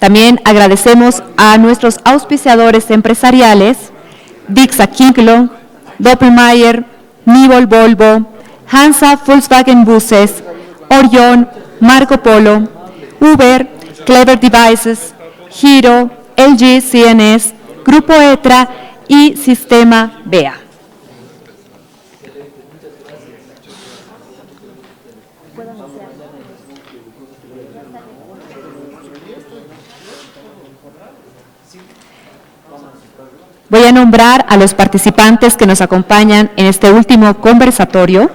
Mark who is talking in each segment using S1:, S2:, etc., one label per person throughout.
S1: También agradecemos a nuestros auspiciadores empresariales, Dixa Kinklong, Doppelmayr, Nibol Volvo, Hansa Volkswagen Buses, Orion, Marco Polo, Uber, Clever Devices, Giro, LG CNS, Grupo ETRA y Sistema BEA. Voy a nombrar a los participantes que nos acompañan en este último conversatorio.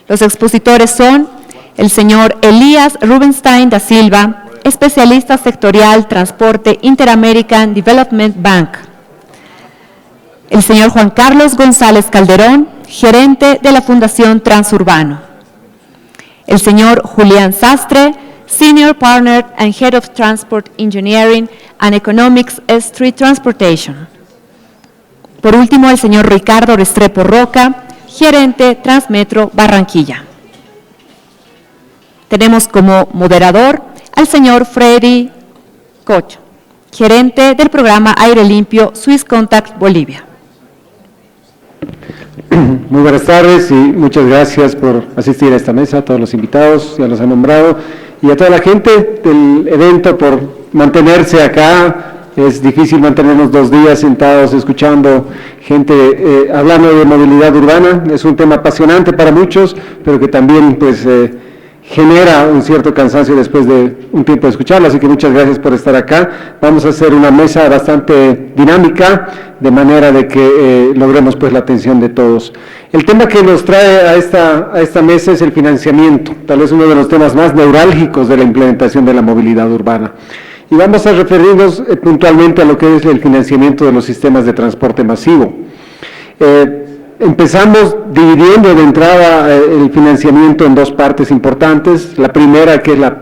S1: Los expositores son el señor Elías Rubenstein da Silva, especialista sectorial Transporte Interamerican Development Bank. El señor Juan Carlos González Calderón, gerente de la Fundación Transurbano. El señor Julián Sastre, Senior Partner and Head of Transport Engineering and Economics Street Transportation. Por último, el señor Ricardo Restrepo Roca, gerente Transmetro Barranquilla. Tenemos como moderador al señor Freddy Cocho, gerente del programa Aire Limpio Swiss Contact Bolivia.
S2: Muy buenas tardes y muchas gracias por asistir a esta mesa, a todos los invitados, ya los han nombrado, y a toda la gente del evento por mantenerse acá. Es difícil mantenernos 2 días sentados escuchando gente hablando de movilidad urbana. Es un tema apasionante para muchos, pero que también pues genera un cierto cansancio después de un tiempo de escucharlo, así que muchas gracias por estar acá. Vamos a hacer una mesa bastante dinámica, de manera de que logremos pues la atención de todos. El tema que nos trae a esta mesa es el financiamiento, tal vez uno de los temas más neurálgicos de la implementación de la movilidad urbana. Y vamos a referirnos puntualmente a lo que es el financiamiento de los sistemas de transporte masivo. Empezamos dividiendo de entrada el financiamiento en 2 partes importantes. La primera, que es la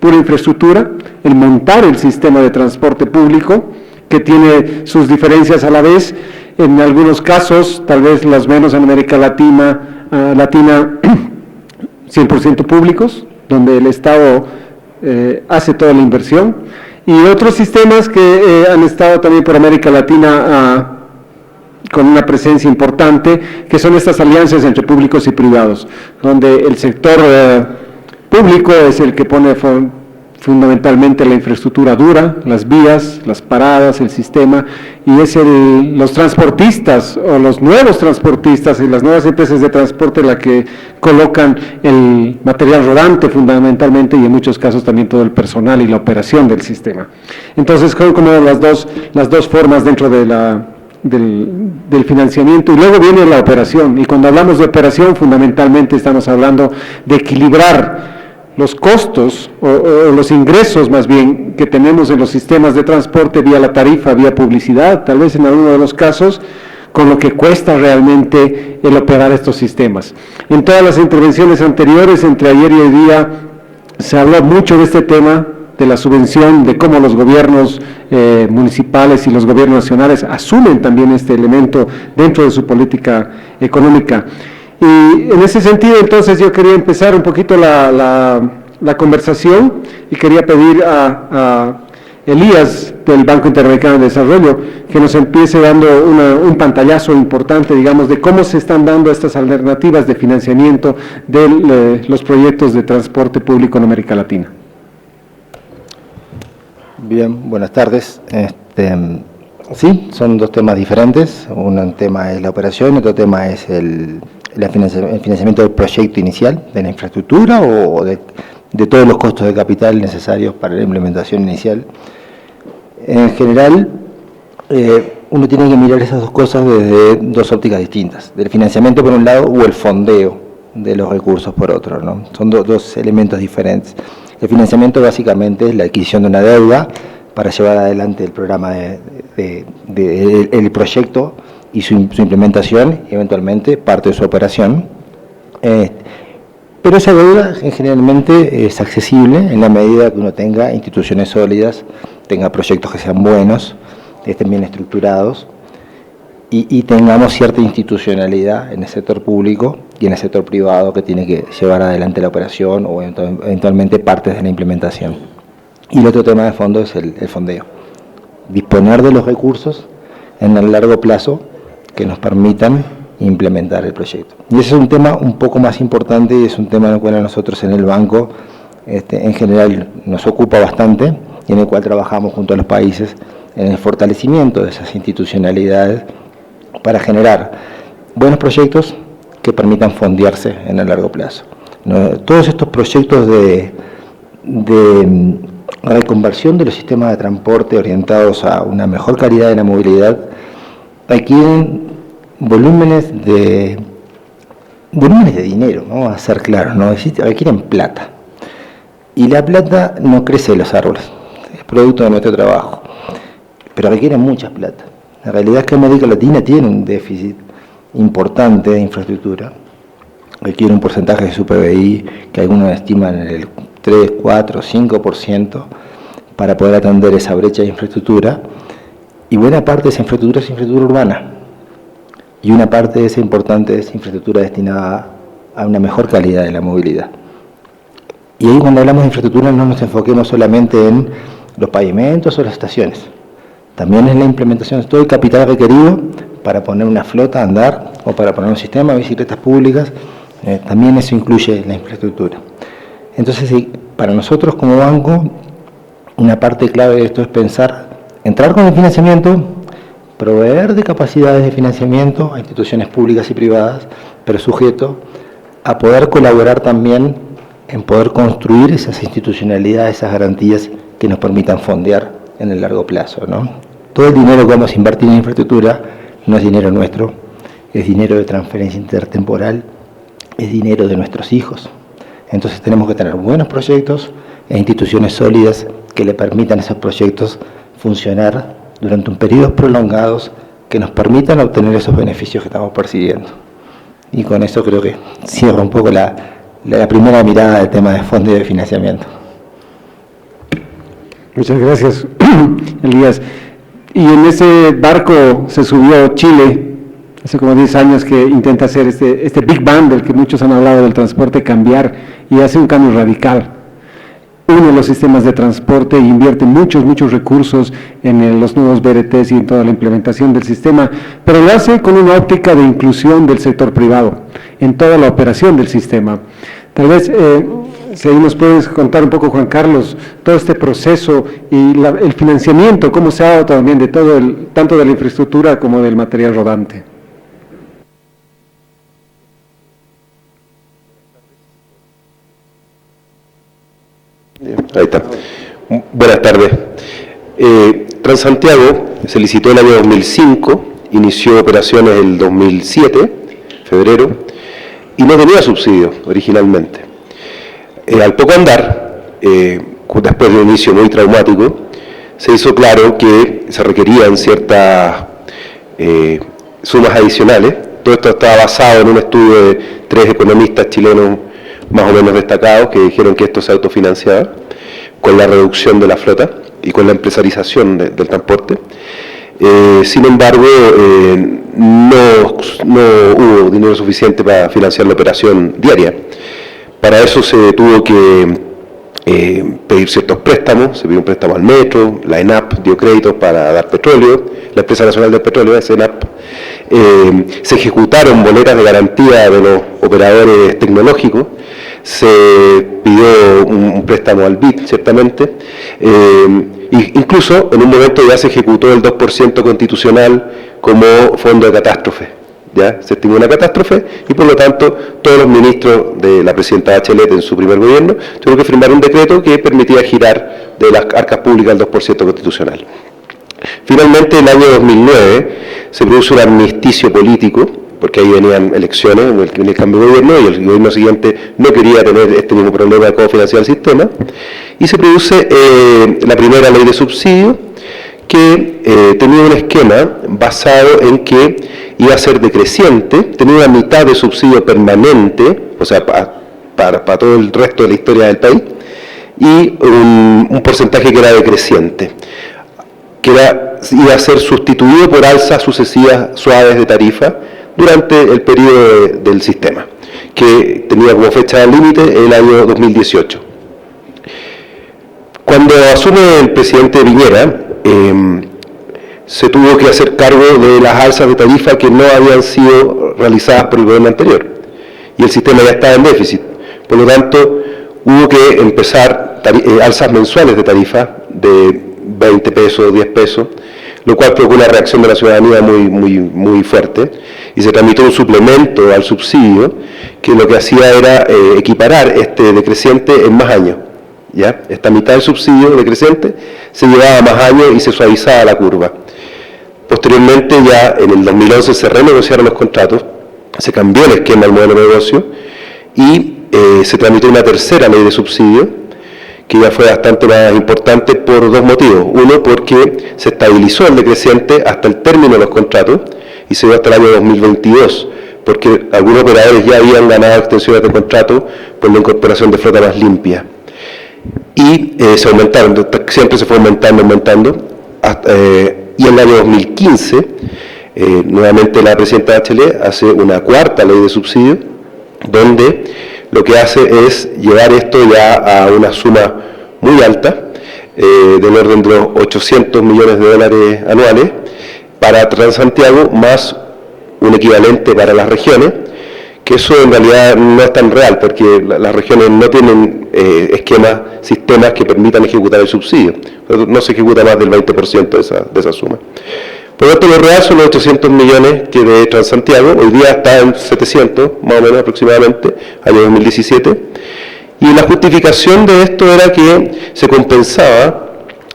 S2: pura infraestructura, el montar el sistema de transporte público, que tiene sus diferencias a la vez. En algunos casos, tal vez los menos en América Latina, 100% públicos, donde el Estado hace toda la inversión, y otros sistemas que han estado también por América Latina con una presencia importante, que son estas alianzas entre públicos y privados, donde el sector público es el que pone fundamentalmente la infraestructura dura, las vías, las paradas, el sistema, y es los transportistas o los nuevos transportistas y las nuevas empresas de transporte la que colocan el material rodante fundamentalmente, y en muchos casos también todo el personal y la operación del sistema. Entonces, son como las dos formas dentro de del financiamiento, y luego viene la operación, y cuando hablamos de operación fundamentalmente estamos hablando de equilibrar los costos o los ingresos más bien que tenemos en los sistemas de transporte vía la tarifa, vía publicidad, tal vez en alguno de los casos, con lo que cuesta realmente el operar estos sistemas. En todas las intervenciones anteriores, entre ayer y hoy día, se habló mucho de este tema, de la subvención, de cómo los gobiernos municipales y los gobiernos nacionales asumen también este elemento dentro de su política económica. Y en ese sentido, entonces, yo quería empezar un poquito la conversación y quería pedir a Elías del Banco Interamericano de Desarrollo que nos empiece dando un pantallazo importante, digamos, de cómo se están dando estas alternativas de financiamiento de los proyectos de transporte público en América Latina.
S3: Bien, buenas tardes. Sí, son 2 temas diferentes. Un tema es la operación, otro tema es el financiamiento del proyecto inicial, de la infraestructura o de todos los costos de capital necesarios para la implementación inicial. En general, uno tiene que mirar esas 2 cosas desde 2 ópticas distintas, del financiamiento por un lado o el fondeo de los recursos por otro, ¿no? Son 2 elementos diferentes. El financiamiento básicamente es la adquisición de una deuda para llevar adelante el programa el proyecto y su implementación, eventualmente parte de su operación. Pero esa deuda generalmente es accesible en la medida que uno tenga instituciones sólidas, tenga proyectos que sean buenos, estén bien estructurados y tengamos cierta institucionalidad en el sector público y en el sector privado que tiene que llevar adelante la operación o eventualmente partes de la implementación. Y el otro tema de fondo es el fondeo. Disponer de los recursos en el largo plazo que nos permitan implementar el proyecto. Y ese es un tema un poco más importante y es un tema en el cual a nosotros en el banco en general nos ocupa bastante y en el cual trabajamos junto a los países en el fortalecimiento de esas institucionalidades para generar buenos proyectos que permitan fondearse en el largo plazo. Todos estos proyectos de reconversión de los sistemas de transporte orientados a una mejor calidad de la movilidad requieren volúmenes de dinero, vamos a ser claros, ¿no? Requieren plata. Y la plata no crece de los árboles, es producto de nuestro trabajo, pero requiere mucha plata. La realidad es que América Latina tiene un déficit importante de infraestructura, requiere un porcentaje de su PBI que algunos estiman en el 3, 4, 5% para poder atender esa brecha de infraestructura, y buena parte de esa infraestructura es infraestructura urbana, y una parte de esa importante es infraestructura destinada a una mejor calidad de la movilidad. Y ahí cuando hablamos de infraestructura no nos enfoquemos solamente en los pavimentos o las estaciones, también en la implementación de todo el capital requerido para poner una flota a andar o para poner un sistema de bicicletas públicas, también eso incluye la infraestructura. Entonces, para nosotros como banco, una parte clave de esto es pensar, entrar con el financiamiento, proveer de capacidades de financiamiento a instituciones públicas y privadas, pero sujeto a poder colaborar también en poder construir esas institucionalidades, esas garantías que nos permitan fondear en el largo plazo, ¿no? Todo el dinero que vamos a invertir en infraestructura no es dinero nuestro, es dinero de transferencia intertemporal, es dinero de nuestros hijos. Entonces tenemos que tener buenos proyectos e instituciones sólidas que le permitan a esos proyectos funcionar durante un periodos prolongados que nos permitan obtener esos beneficios que estamos persiguiendo. Y con eso creo que cierra un poco la primera mirada del tema de fondo y de financiamiento.
S2: Muchas gracias, Elías. Y en ese barco se subió Chile, hace como 10 años que intenta hacer este Big Bang del que muchos han hablado del transporte, cambiar, y hace un cambio radical. Une los sistemas de transporte e invierte muchos recursos en los nuevos BRTs y en toda la implementación del sistema, pero lo hace con una óptica de inclusión del sector privado en toda la operación del sistema. Tal vez, si ahí nos puedes contar un poco, Juan Carlos, todo este proceso y el financiamiento, cómo se ha dado también de todo tanto de la infraestructura como del material rodante.
S4: Ahí está. Buenas tardes. Transantiago se licitó el año 2005, inició operaciones el 2007, febrero, y no tenía subsidio originalmente. Al poco andar, después de un inicio muy traumático, se hizo claro que se requerían ciertas sumas adicionales. Todo esto estaba basado en un estudio de 3 economistas chilenos más o menos destacados que dijeron que esto se autofinanciaba con la reducción de la flota y con la empresarización del transporte. Sin embargo, no hubo dinero suficiente para financiar la operación diaria. Para eso se tuvo que pedir ciertos préstamos, se pidió un préstamo al Metro, la ENAP dio créditos para dar petróleo, la Empresa Nacional del Petróleo, esa ENAP, se ejecutaron boletas de garantía de los operadores tecnológicos, se pidió un préstamo al BID, ciertamente, incluso en un momento ya se ejecutó el 2% constitucional como fondo de catástrofe. ¿Ya? Se estimó una catástrofe y por lo tanto todos los ministros de la presidenta Bachelet en su primer gobierno tuvieron que firmar un decreto que permitía girar de las arcas públicas el 2% constitucional. Finalmente, en el año 2009 se produce un armisticio político, porque ahí venían elecciones en el cambio de gobierno y el gobierno siguiente no quería tener este mismo problema de cómo financiar el sistema, y se produce la primera ley de subsidio que tenía un esquema basado en que iba a ser decreciente, tenía una mitad de subsidio permanente, o sea, para todo el resto de la historia del país, y un porcentaje que era decreciente, que iba a ser sustituido por alzas sucesivas suaves de tarifa durante el periodo del sistema. que tenía como fecha límite el año 2018. Cuando asume el presidente Piñera, se tuvo que hacer cargo de las alzas de tarifa que no habían sido realizadas por el gobierno anterior, y el sistema ya estaba en déficit. Por lo tanto, hubo que empezar alzas mensuales de tarifa de 20 pesos, 10 pesos, lo cual provocó una reacción de la ciudadanía muy fuerte, y se tramitó un suplemento al subsidio que lo que hacía era equiparar este decreciente en más años. ¿Ya? Esta mitad del subsidio decreciente se llevaba a más años y se suavizaba la curva. Posteriormente, ya en el 2011 se renegociaron los contratos, se cambió el esquema del modelo de negocio y se tramitó una tercera ley de subsidio, que ya fue bastante más importante por dos motivos. Uno, porque se estabilizó el decreciente hasta el término de los contratos y se dio hasta el año 2022, porque algunos operadores ya habían ganado extensiones de contrato por la incorporación de flota más limpia. Y se aumentaron, siempre se fue aumentando, y en el año 2015, nuevamente la presidenta Bachelet hace una cuarta ley de subsidio, donde lo que hace es llevar esto ya a una suma muy alta, del orden de los 800 millones de dólares anuales, para Transantiago, más un equivalente para las regiones, que eso en realidad no es tan real, porque las regiones no tienen sistemas que permitan ejecutar el subsidio. No se ejecuta más del 20% de esa suma. Por lo tanto, lo real son los 800 millones que de Transantiago, hoy día está en 700, más o menos aproximadamente, año 2017, y la justificación de esto era que se compensaba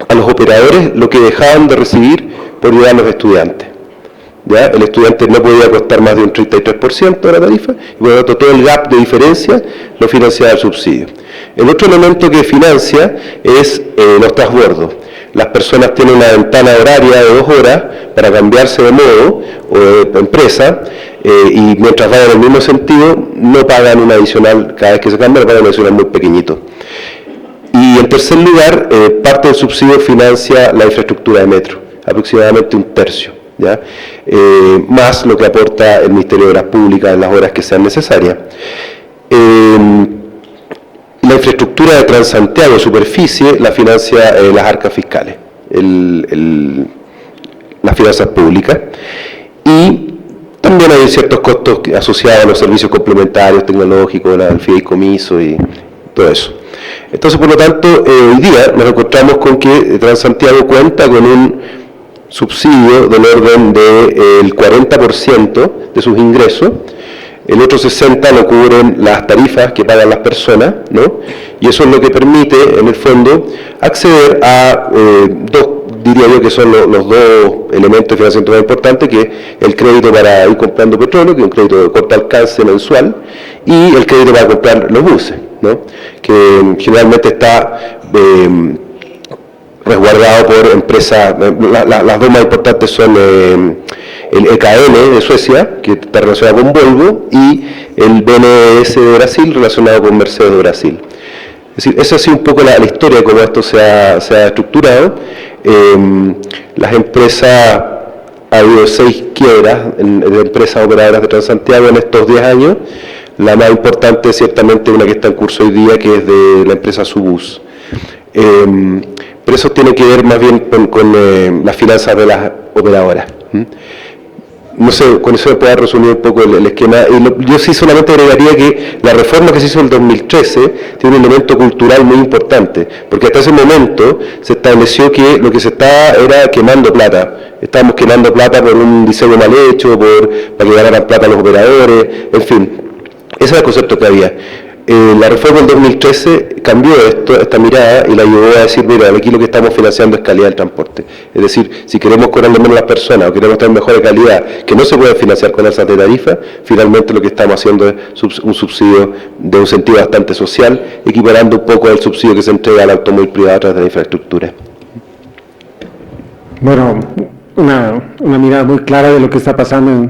S4: a los operadores lo que dejaban de recibir por llevar a los estudiantes. ¿Ya? El estudiante no podía costar más de un 33% de la tarifa, y por lo tanto todo el gap de diferencia lo financiaba el subsidio. El otro elemento que financia es los transbordos. Las personas tienen una ventana horaria de 2 horas para cambiarse de modo o de empresa, y mientras vayan en el mismo sentido no pagan un adicional cada vez que se cambian, pagan un adicional muy pequeñito. Y en tercer lugar, parte del subsidio financia la infraestructura de metro, aproximadamente un tercio. ¿Ya? Más lo que aporta el Ministerio de Obras Públicas en las horas que sean necesarias. La infraestructura de Transantiago, superficie, la financia las arcas fiscales, las finanzas públicas, y también hay ciertos costos asociados a los servicios complementarios, tecnológicos, al fideicomiso y todo eso. Entonces, por lo tanto, hoy día nos encontramos con que Transantiago cuenta con un subsidio del orden del 40% de sus ingresos, el otro 60% lo cubren las tarifas que pagan las personas, ¿no? Y eso es lo que permite, en el fondo, acceder a diría yo que son los dos elementos de financiamiento más importantes, que es el crédito para ir comprando petróleo, que es un crédito de corto alcance mensual, y el crédito para comprar los buses, ¿no? Que generalmente está resguardado por empresas. Las dos más importantes son el EKN de Suecia, que está relacionado con Volvo, y el BNDES de Brasil, relacionado con Mercedes de Brasil. Es decir, esa ha sido un poco la historia de cómo esto se ha estructurado. Las empresas, ha habido 6 quiebras de empresas operadoras de Transantiago en estos 10 años. La más importante, ciertamente, una que está en curso hoy día, que es de la empresa Subus. Pero eso tiene que ver más bien con las finanzas de las operadoras. No sé, con eso puedo resumir un poco el esquema. Yo sí solamente agregaría que la reforma que se hizo en el 2013 tiene un elemento cultural muy importante, porque hasta ese momento se estableció que lo que se estaba era quemando plata. Estábamos quemando plata por un diseño mal hecho, para que ganaran plata los operadores, en fin. Ese era el concepto que había. La reforma del 2013 cambió esta mirada y la llevó a decir, mira, aquí lo que estamos financiando es calidad del transporte. Es decir, si queremos cobrarle menos a las personas o queremos tener mejor calidad, que no se puede financiar con alzas de tarifa, finalmente lo que estamos haciendo es un subsidio de un sentido bastante social, equiparando un poco el subsidio que se entrega al automóvil privado a través de la infraestructura.
S2: Bueno, una mirada muy clara de lo que está pasando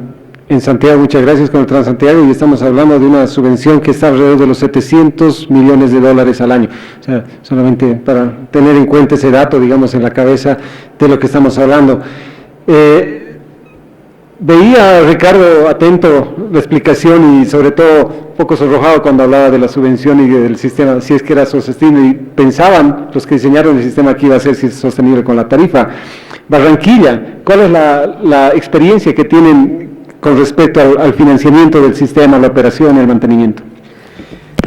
S2: en Santiago. Muchas gracias con el Transantiago, y estamos hablando de una subvención que está alrededor de los 700 millones de dólares al año. O sea, solamente para tener en cuenta ese dato, digamos, en la cabeza de lo que estamos hablando. Veía a Ricardo atento la explicación y sobre todo un poco sonrojado cuando hablaba de la subvención y del sistema, si es que era sostenible, y pensaban los que diseñaron el sistema que iba a ser sostenible con la tarifa. Barranquilla, ¿cuál es la experiencia que tienen con respecto al financiamiento del sistema, la operación, el mantenimiento?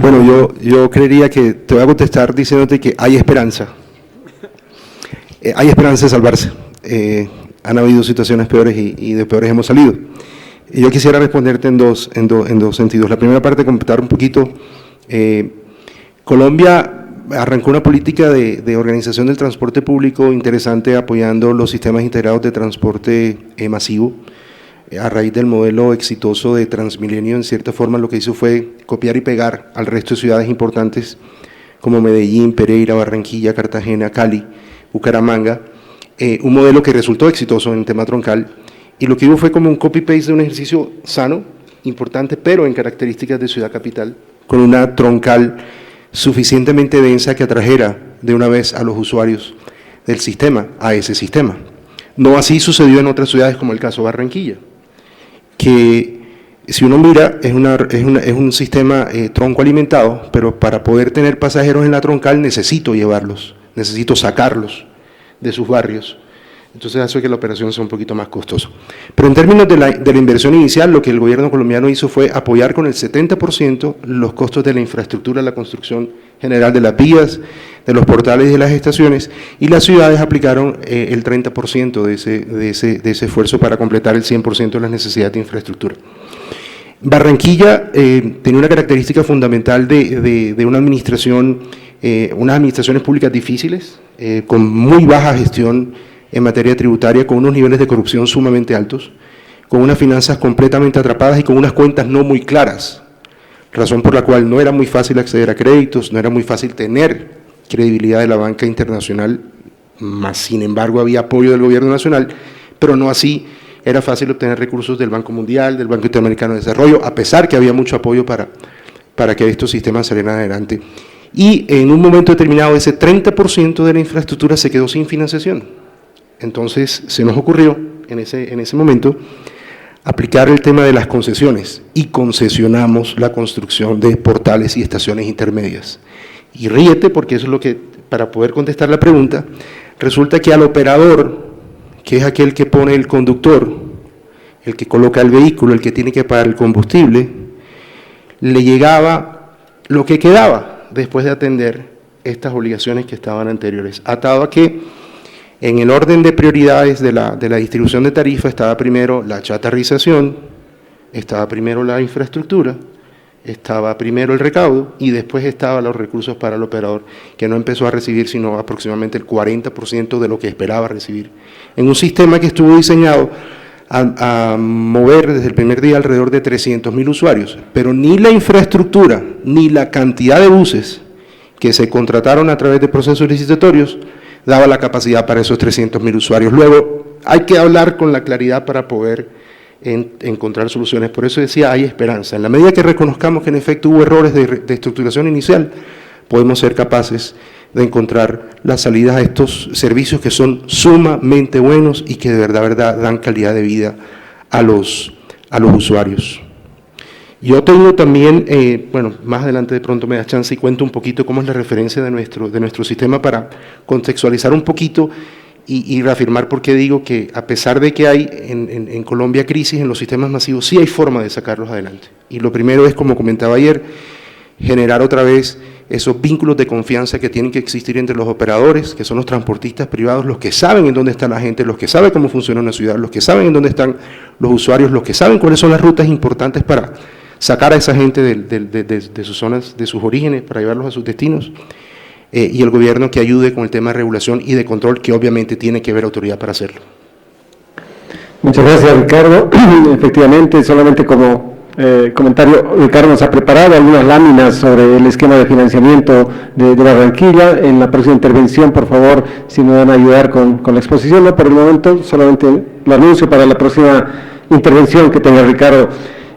S5: Bueno, yo creería que te voy a contestar diciéndote que hay esperanza. Hay esperanza de salvarse. Han habido situaciones peores y de peores hemos salido. Y yo quisiera responderte en dos sentidos. La primera parte, completar un poquito. Colombia arrancó una política de organización del transporte público interesante, apoyando los sistemas integrados de transporte masivo. A raíz del modelo exitoso de Transmilenio, en cierta forma lo que hizo fue copiar y pegar al resto de ciudades importantes como Medellín, Pereira, Barranquilla, Cartagena, Cali, Bucaramanga, un modelo que resultó exitoso en tema troncal, y lo que hubo fue como un copy-paste de un ejercicio sano, importante, pero en características de ciudad capital, con una troncal suficientemente densa que atrajera de una vez a los usuarios del sistema a ese sistema. No así sucedió en otras ciudades como el caso de Barranquilla, que si uno mira es un sistema tronco alimentado, pero para poder tener pasajeros en la troncal necesito llevarlos, necesito sacarlos de sus barrios. Entonces hace que la operación sea un poquito más costosa. Pero en términos de la inversión inicial, lo que el gobierno colombiano hizo fue apoyar con el 70% los costos de la infraestructura, la construcción general de las vías, de los portales y de las estaciones, y las ciudades aplicaron el 30% de ese esfuerzo para completar el 100% de las necesidades de infraestructura. Barranquilla tenía una característica fundamental de una administración, unas administraciones públicas difíciles, con muy baja gestión en materia tributaria, con unos niveles de corrupción sumamente altos, con unas finanzas completamente atrapadas y con unas cuentas no muy claras, razón por la cual no era muy fácil acceder a créditos, no era muy fácil tener credibilidad de la banca internacional, más sin embargo había apoyo del gobierno nacional, pero no así era fácil obtener recursos del Banco Mundial, del Banco Interamericano de Desarrollo, a pesar que había mucho apoyo para que estos sistemas salieran adelante. Y en un momento determinado ese 30% de la infraestructura se quedó sin financiación. Entonces se nos ocurrió en ese momento aplicar el tema de las concesiones y concesionamos la construcción de portales y estaciones intermedias. Y ríete porque eso es lo que, para poder contestar la pregunta, resulta que al operador, que es aquel que pone el conductor, el que coloca el vehículo, el que tiene que pagar el combustible, le llegaba lo que quedaba después de atender estas obligaciones que estaban anteriores, atado a que en el orden de prioridades de la distribución de tarifa estaba primero la chatarrización, estaba primero la infraestructura, estaba primero el recaudo y después estaban los recursos para el operador, que no empezó a recibir sino aproximadamente el 40% de lo que esperaba recibir, en un sistema que estuvo diseñado a mover desde el primer día alrededor de 300.000 usuarios, pero ni la infraestructura ni la cantidad de buses que se contrataron a través de procesos licitatorios daba la capacidad para esos 300.000 usuarios. Luego, hay que hablar con la claridad para poder encontrar soluciones. Por eso decía, hay esperanza. En la medida que reconozcamos que en efecto hubo errores de estructuración inicial, podemos ser capaces de encontrar las salidas a estos servicios que son sumamente buenos y que de verdad dan calidad de vida a los usuarios. Yo tengo también, bueno, más adelante de pronto me da chance y cuento un poquito cómo es la referencia de nuestro sistema para contextualizar un poquito y reafirmar por qué digo que a pesar de que hay en Colombia crisis en los sistemas masivos, sí hay forma de sacarlos adelante. Y lo primero es, como comentaba ayer, generar otra vez esos vínculos de confianza que tienen que existir entre los operadores, que son los transportistas privados, los que saben en dónde está la gente, los que saben cómo funciona una ciudad, los que saben en dónde están los usuarios, los que saben cuáles son las rutas importantes para sacar a esa gente de sus zonas, de sus orígenes, para llevarlos a sus destinos, y el gobierno que ayude con el tema de regulación y de control, que obviamente tiene que haber autoridad para hacerlo.
S2: Muchas gracias, Ricardo. Efectivamente, solamente como comentario, Ricardo nos ha preparado algunas láminas sobre el esquema de financiamiento de Barranquilla. En la próxima intervención, por favor, si me van a ayudar con la exposición, no por el momento, solamente lo anuncio para la próxima intervención que tenga Ricardo.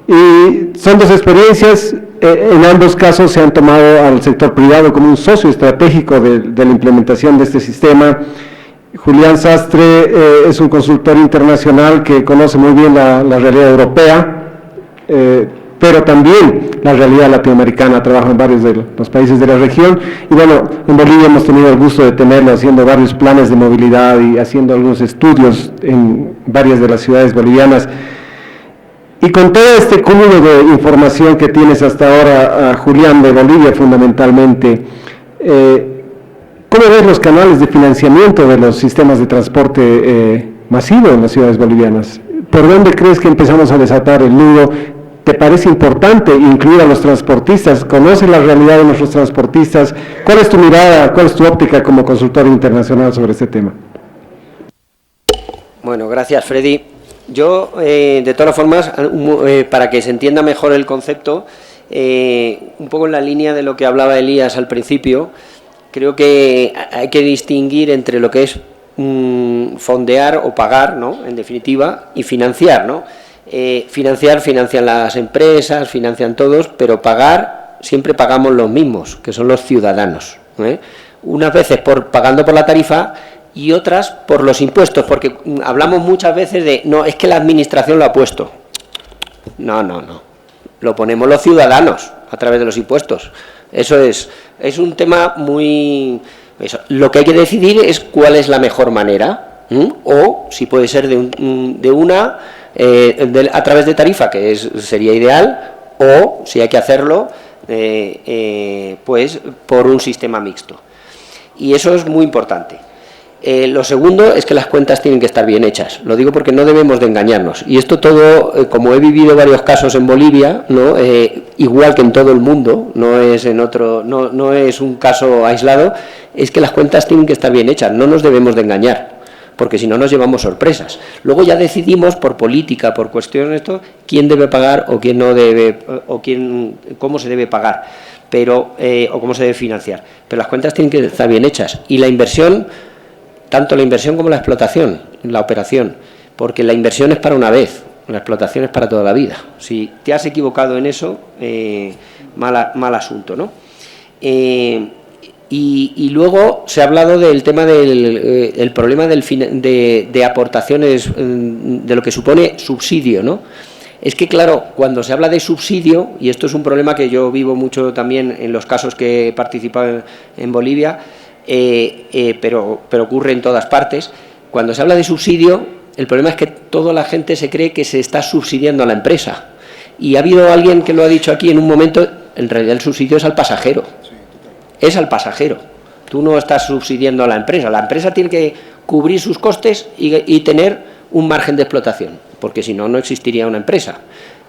S2: Y son dos experiencias, en ambos casos se han tomado al sector privado como un socio estratégico de la implementación de este sistema, Julián Sastre es un consultor internacional que conoce muy bien la realidad europea, pero también la realidad latinoamericana, trabaja en varios de los países de la región, y bueno, en Bolivia hemos tenido el gusto de tenerlo haciendo varios planes de movilidad y haciendo algunos estudios en varias de las ciudades bolivianas. Y con todo este cúmulo de información que tienes hasta ahora, Julián, de Bolivia fundamentalmente, ¿cómo ves los canales de financiamiento de los sistemas de transporte masivo en las ciudades bolivianas? ¿Por dónde crees que empezamos a desatar el nudo? ¿Te parece importante incluir a los transportistas? ¿Conoces la realidad de nuestros transportistas? ¿Cuál es tu mirada, cuál es tu óptica como consultor internacional sobre este tema?
S6: Bueno, gracias, Freddy. Yo, de todas formas, para que se entienda mejor el concepto, un poco en la línea de lo que hablaba Elías al principio, creo que hay que distinguir entre lo que es fondear o pagar, ¿no?, en definitiva, y financiar, ¿no? Financian las empresas, financian todos, pero pagar, siempre pagamos los mismos, que son los ciudadanos, ¿eh? Unas veces pagando por la tarifa y otras por los impuestos, porque hablamos muchas veces de, no, es que la administración lo ha puesto. No, lo ponemos los ciudadanos a través de los impuestos. Eso es un tema muy... Eso. Lo que hay que decidir es cuál es la mejor manera, o si puede ser a través de tarifa, que sería ideal, o si hay que hacerlo pues por un sistema mixto. Y eso es muy importante. Lo segundo es que las cuentas tienen que estar bien hechas. Lo digo porque no debemos de engañarnos. Y esto todo, como he vivido varios casos en Bolivia, ¿no?, igual que en todo el mundo, no es un caso aislado, es que las cuentas tienen que estar bien hechas. No nos debemos de engañar, porque si no nos llevamos sorpresas. Luego ya decidimos por política, por cuestiones esto, quién debe pagar o quién no debe, o cómo se debe pagar, pero o cómo se debe financiar. Pero las cuentas tienen que estar bien hechas. Y la inversión, tanto la inversión como la explotación, la operación, porque la inversión es para una vez, la explotación es para toda la vida. Si te has equivocado en eso, mal asunto, ¿no? Y luego se ha hablado del tema del problema de aportaciones, de lo que supone subsidio, ¿no? Es que, claro, cuando se habla de subsidio, y esto es un problema que yo vivo mucho también en los casos que he participado en Bolivia, pero ocurre en todas partes, cuando se habla de subsidio, el problema es que toda la gente se cree que se está subsidiando a la empresa. Y ha habido alguien que lo ha dicho aquí en un momento, en realidad el subsidio es al pasajero. Es al pasajero. Tú no estás subsidiando a la empresa tiene que cubrir sus costes y tener un margen de explotación, porque si no, no existiría una empresa.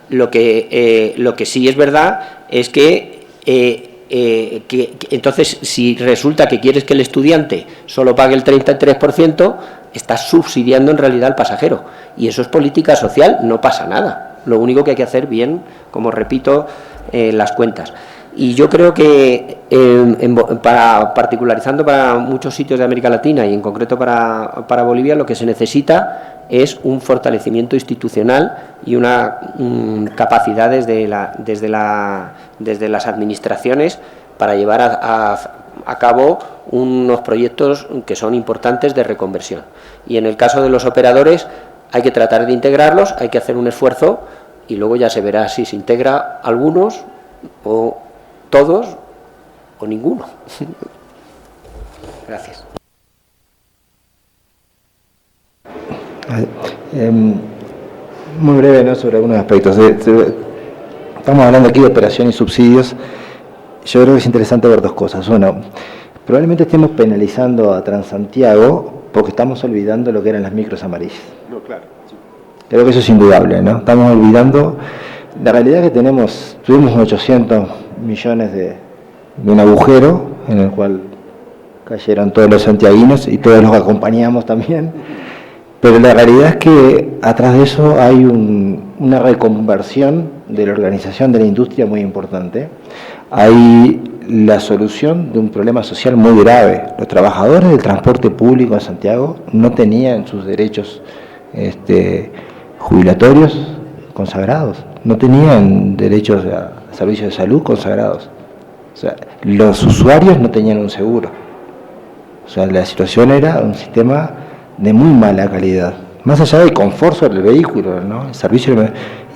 S6: Lo que sí es verdad es que entonces, si resulta que quieres que el estudiante solo pague el 33%, estás subsidiando en realidad al pasajero, y eso es política social, no pasa nada. Lo único que hay que hacer bien, como repito, las cuentas. Y yo creo que, particularizando para muchos sitios de América Latina y en concreto para Bolivia, lo que se necesita es un fortalecimiento institucional y una capacidad desde las administraciones para llevar a cabo unos proyectos que son importantes de reconversión. Y en el caso de los operadores hay que tratar de integrarlos, hay que hacer un esfuerzo y luego ya se verá si se integra algunos o todos o ninguno. Gracias.
S3: Muy breve, ¿no?, sobre algunos aspectos. Estamos hablando aquí de operación y subsidios. Yo creo que es interesante ver dos cosas. Uno, probablemente estemos penalizando a Transantiago porque estamos olvidando lo que eran las micros amarillas. No, claro. Sí. Creo que eso es indudable, ¿no? Estamos olvidando la realidad que tuvimos 800 millones de un agujero en el cual cayeron todos los santiaguinos y todos los que acompañamos también, pero la realidad es que atrás de eso hay una reconversión de la organización de la industria muy importante. Hay la solución de un problema social muy grave. Los trabajadores del transporte público en Santiago no tenían sus derechos jubilatorios consagrados, no tenían derechos a servicios de salud consagrados. O sea, los usuarios no tenían un seguro. O sea, la situación era un sistema de muy mala calidad. Más allá del confort sobre el vehículo, ¿no? El servicio,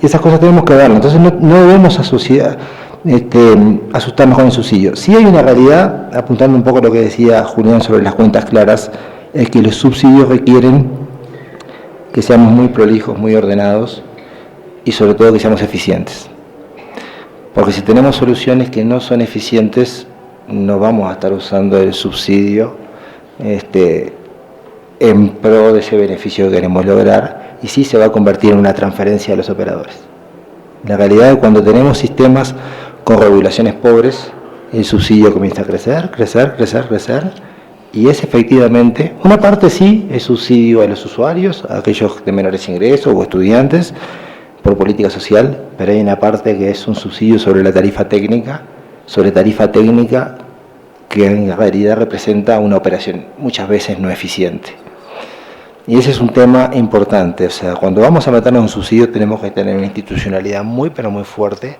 S3: y esas cosas tenemos que verlo. Entonces no debemos asustarnos con el subsidio. Sí hay una realidad, apuntando un poco a lo que decía Julián sobre las cuentas claras, es que los subsidios requieren que seamos muy prolijos, muy ordenados y sobre todo que seamos eficientes. Porque si tenemos soluciones que no son eficientes, no vamos a estar usando el subsidio en pro de ese beneficio que queremos lograr, y sí se va a convertir en una transferencia a los operadores. La realidad es que cuando tenemos sistemas con regulaciones pobres, el subsidio comienza a crecer, y es efectivamente, una parte sí es subsidio a los usuarios, a aquellos de menores ingresos o estudiantes, por política social, pero hay una parte que es un subsidio sobre la tarifa técnica, que en realidad representa una operación muchas veces no eficiente. Y ese es un tema importante, o sea, cuando vamos a meternos en un subsidio tenemos que tener una institucionalidad muy, pero muy fuerte.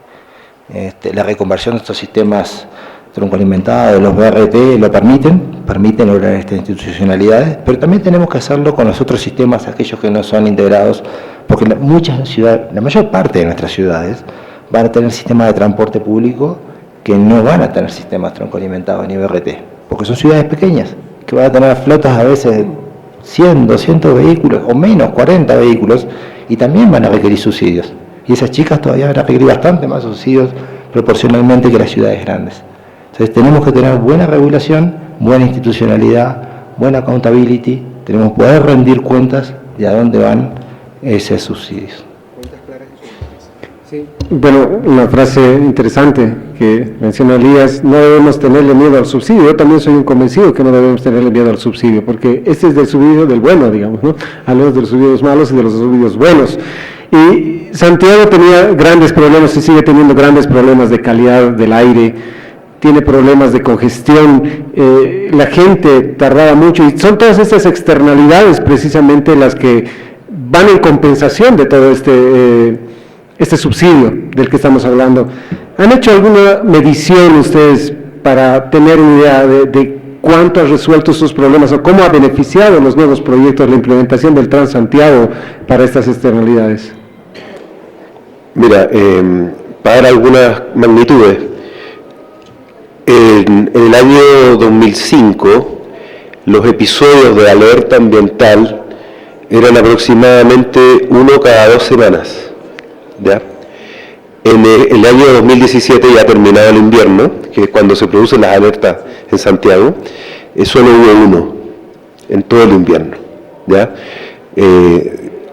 S3: La reconversión de estos sistemas troncoalimentados, los BRT, lo permiten lograr estas institucionalidades, pero también tenemos que hacerlo con los otros sistemas, aquellos que no son integrados, porque muchas ciudades, la mayor parte de nuestras ciudades van a tener sistemas de transporte público que no van a tener sistemas troncoalimentados ni BRT, porque son ciudades pequeñas, que van a tener flotas a veces 100, 200 vehículos o menos, 40 vehículos, y también van a requerir subsidios. Y esas chicas todavía van a requerir bastante más subsidios proporcionalmente que las ciudades grandes. Entonces tenemos que tener buena regulación, buena institucionalidad, buena accountability, tenemos que poder rendir cuentas de a dónde van esos subsidios.
S2: Sí. Bueno, una frase interesante que menciona Elías: no debemos tenerle miedo al subsidio. Yo también soy un convencido que no debemos tenerle miedo al subsidio, porque este es del subsidio del bueno, digamos, ¿no? Hablamos de los subsidios malos y de los subsidios buenos. Y Santiago tenía grandes problemas y sigue teniendo grandes problemas de calidad del aire, tiene problemas de congestión, la gente tardaba mucho, y son todas estas externalidades precisamente las que van en compensación de todo este subsidio del que estamos hablando. ¿Han hecho alguna medición ustedes para tener una idea de cuánto ha resuelto estos problemas o cómo ha beneficiado los nuevos proyectos la implementación del Transantiago para estas externalidades?
S4: Mira, para dar algunas magnitudes, en el año 2005 los episodios de alerta ambiental eran aproximadamente 1 cada 2 semanas, ¿ya? En el año 2017, ya terminado el invierno, que es cuando se producen las alertas en Santiago, solo hubo 1 en todo el invierno, ¿ya?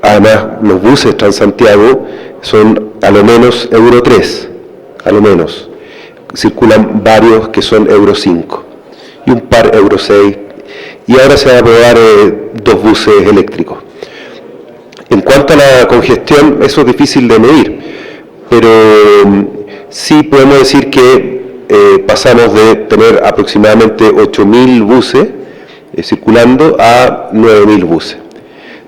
S4: Además, los buses Transantiago son a lo menos Euro 3, a lo menos. Circulan varios que son Euro 5 y un par Euro 6, y ahora se van a probar 2 buses eléctricos. En cuanto a la congestión, eso es difícil de medir, pero sí podemos decir que pasamos de tener aproximadamente 8.000 buses circulando a 9.000 buses,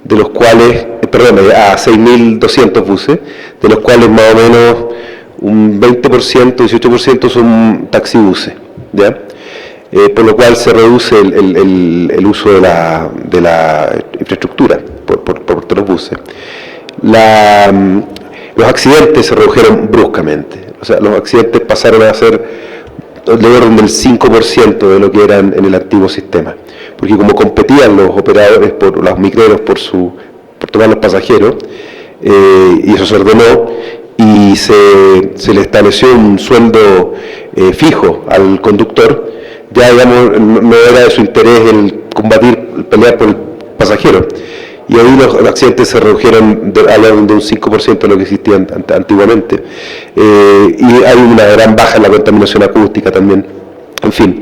S4: de los cuales, a 6.200 buses, de los cuales más o menos un 20%, 18% son taxibuses, ¿ya? Por lo cual se reduce el uso de la infraestructura por los buses. Los accidentes se redujeron bruscamente, o sea, los accidentes pasaron a ser del orden del 5% de lo que eran en el antiguo sistema, porque como competían los operadores, los micreros, por tomar los pasajeros, y eso se ordenó, y se le estableció un sueldo fijo al conductor, ya digamos no era de su interés el pelear por el pasajero, y ahí los accidentes se redujeron de un 5% de lo que existía antiguamente, y hay una gran baja en la contaminación acústica también. En fin,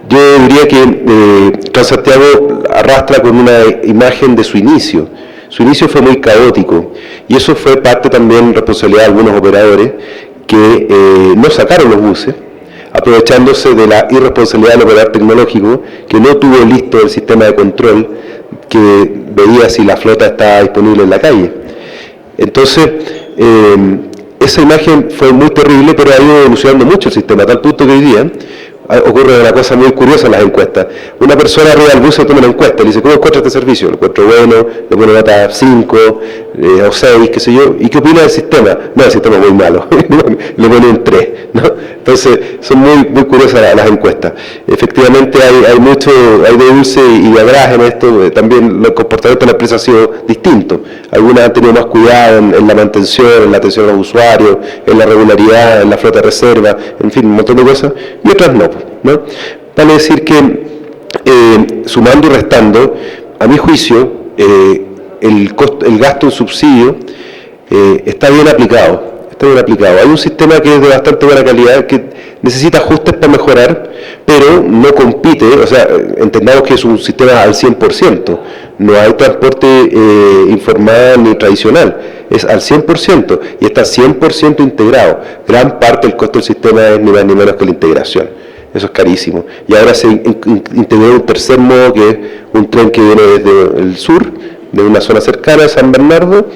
S4: yo diría que Transantiago arrastra con una imagen de su inicio. Su inicio fue muy caótico, y eso fue parte también responsabilidad de algunos operadores que no sacaron los buses, aprovechándose de la irresponsabilidad del operador tecnológico, que no tuvo listo el sistema de control que veía si la flota estaba disponible en la calle. Entonces, esa imagen fue muy terrible, pero ha ido evolucionando mucho el sistema, a tal punto que hoy día, ocurre una cosa muy curiosa en las encuestas. Una persona arriba del bus se toma una encuesta, le dice, ¿cómo encuentras este servicio? Lo encuentro bueno, le pone nota 5 o 6, qué sé yo, ¿y qué opina del sistema? No, el sistema es muy malo, le pone un 3, ¿no? Entonces, son muy curiosas las encuestas. Efectivamente hay mucho, hay de dulce y de abraje en esto, también el comportamiento de la empresa ha sido distinto. Algunas han tenido más cuidado en la mantención, en la atención a los usuarios, en la regularidad, en la flota de reserva, en fin, un montón de cosas, y otras no, ¿no? Vale decir que, sumando y restando, a mi juicio, el gasto en subsidio está bien aplicado. Hay un sistema que es de bastante buena calidad, que necesita ajustes para mejorar, pero no compite, o sea, entendamos que es un sistema al 100%, no hay transporte informal ni tradicional, es al 100% y está 100% integrado. Gran parte del costo del sistema es ni más ni menos que la integración. Eso es carísimo. Y ahora se integró un tercer modo, que es un tren que viene desde el sur, de una zona cercana a San Bernardo,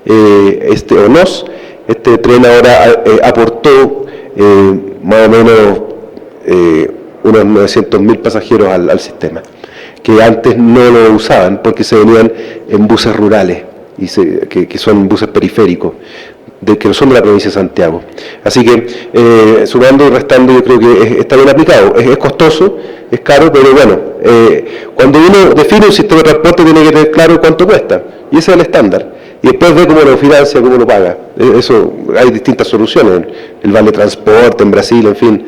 S4: ONOS. Este tren ahora aportó más o menos unos 900.000 pasajeros al sistema, que antes no lo usaban porque se venían en buses rurales, que son buses periféricos, que no son de la provincia de Santiago. Así que, sumando y restando, yo creo que está bien aplicado. Es costoso, es caro, pero bueno, cuando uno define un sistema de transporte tiene que tener claro cuánto cuesta, y ese es el estándar. Y después ve cómo lo financia, cómo lo paga. Eso, hay distintas soluciones, el vale transporte en Brasil, en fin,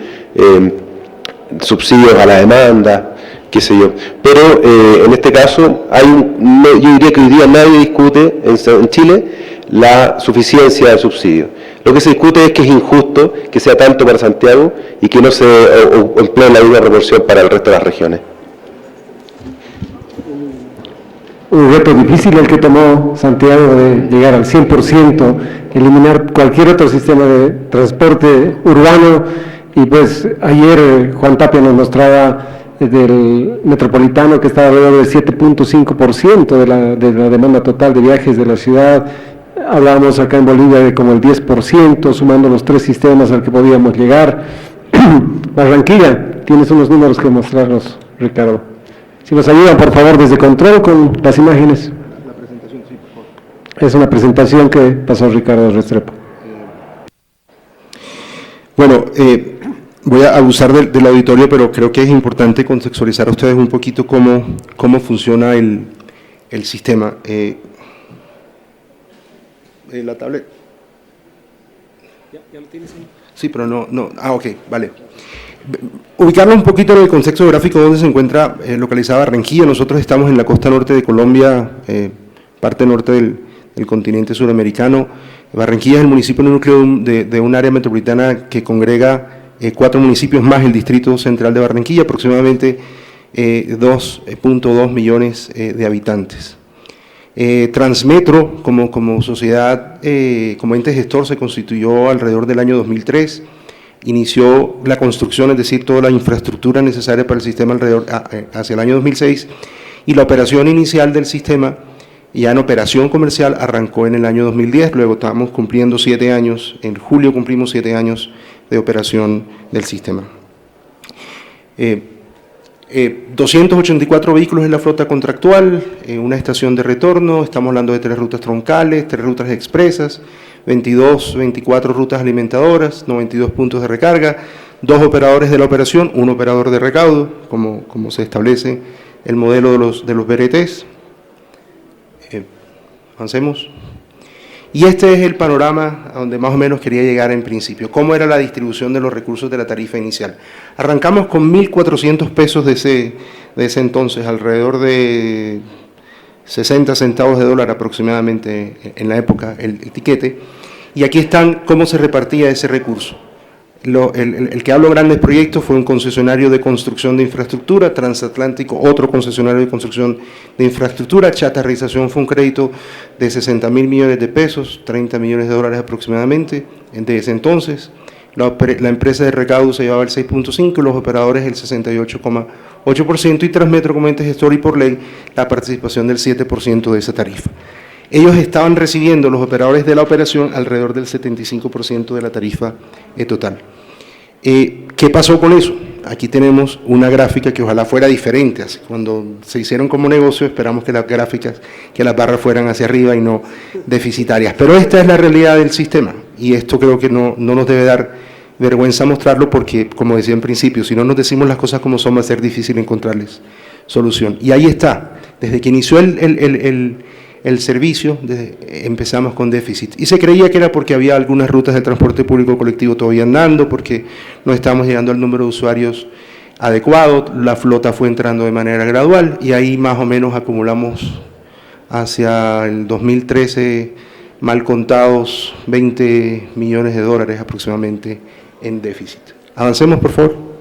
S4: subsidios a la demanda, qué sé yo. Pero en este caso, yo diría que hoy día nadie discute en Chile la suficiencia del subsidio. Lo que se discute es que es injusto que sea tanto para Santiago y que no se emplee la misma proporción para el resto de las regiones.
S2: Un reto difícil el que tomó Santiago de llegar al 100%, eliminar cualquier otro sistema de transporte urbano, y pues ayer Juan Tapia nos mostraba del metropolitano que estaba alrededor del 7.5% de la demanda total de viajes de la ciudad. Hablábamos acá en Bolivia de como el 10%, sumando los 3 sistemas al que podíamos llegar. Barranquilla, tienes unos números que mostrarnos, Ricardo. Si nos ayudan, por favor, desde control con las imágenes. La presentación, sí, por favor. Es una presentación que pasó Ricardo Restrepo.
S5: Bueno, voy a abusar del auditorio, pero creo que es importante contextualizar a ustedes un poquito cómo funciona el sistema. La tablet. ¿Ya lo tienes ahí? Sí, pero no. Ok, vale. Ubicarlo un poquito en el contexto geográfico donde se encuentra localizada Barranquilla. Nosotros estamos en la costa norte de Colombia, parte norte del continente suramericano. Barranquilla es el municipio núcleo de un área metropolitana que congrega 4 municipios más el distrito central de Barranquilla, aproximadamente 2.2 millones de habitantes. Transmetro, como sociedad, como ente gestor, se constituyó alrededor del año 2003, inició la construcción, es decir, toda la infraestructura necesaria para el sistema hacia el año 2006, y la operación inicial del sistema, ya en operación comercial, arrancó en el año 2010, luego estamos cumpliendo 7 años, en julio cumplimos 7 años de operación del sistema. 284 vehículos en la flota contractual, una estación de retorno, estamos hablando de 3 rutas troncales, 3 rutas expresas, 24 rutas alimentadoras, 92 puntos de recarga, 2 operadores de la operación, 1 operador de recaudo, como se establece el modelo de los BRTs. Avancemos. Y este es el panorama a donde más o menos quería llegar en principio. ¿Cómo era la distribución de los recursos de la tarifa inicial? Arrancamos con 1.400 pesos de ese entonces, alrededor de 60 centavos de dólar aproximadamente en la época, el tiquete. Y aquí están cómo se repartía ese recurso. El que habló grandes proyectos fue un concesionario de construcción de infraestructura, Transatlántico, otro concesionario de construcción de infraestructura, Chatarrización fue un crédito de 60.000 millones de pesos, 30 millones de dólares aproximadamente, desde ese entonces. La empresa de recaudo se llevaba el 6.5%, los operadores el 68,8%, y Transmetro como ente gestor y por ley la participación del 7% de esa tarifa. Ellos estaban recibiendo, los operadores de la operación, alrededor del 75% de la tarifa total. ¿Qué pasó con eso? aquí tenemos una gráfica que ojalá fuera diferente. Así, cuando se hicieron como negocio, esperamos que las gráficas, que las barras fueran hacia arriba y no deficitarias. Pero esta es la realidad del sistema, y esto creo que no nos debe dar vergüenza mostrarlo, porque, como decía en principio, si no nos decimos las cosas como son, va a ser difícil encontrarles solución. Y ahí está, desde que inició el servicio, empezamos con déficit. Y se creía que era porque había algunas rutas de transporte público colectivo todavía andando, porque no estábamos llegando al número de usuarios adecuado, la flota fue entrando de manera gradual, y ahí más o menos acumulamos hacia el 2013, mal contados, 20 millones de dólares aproximadamente en déficit. Avancemos, por favor.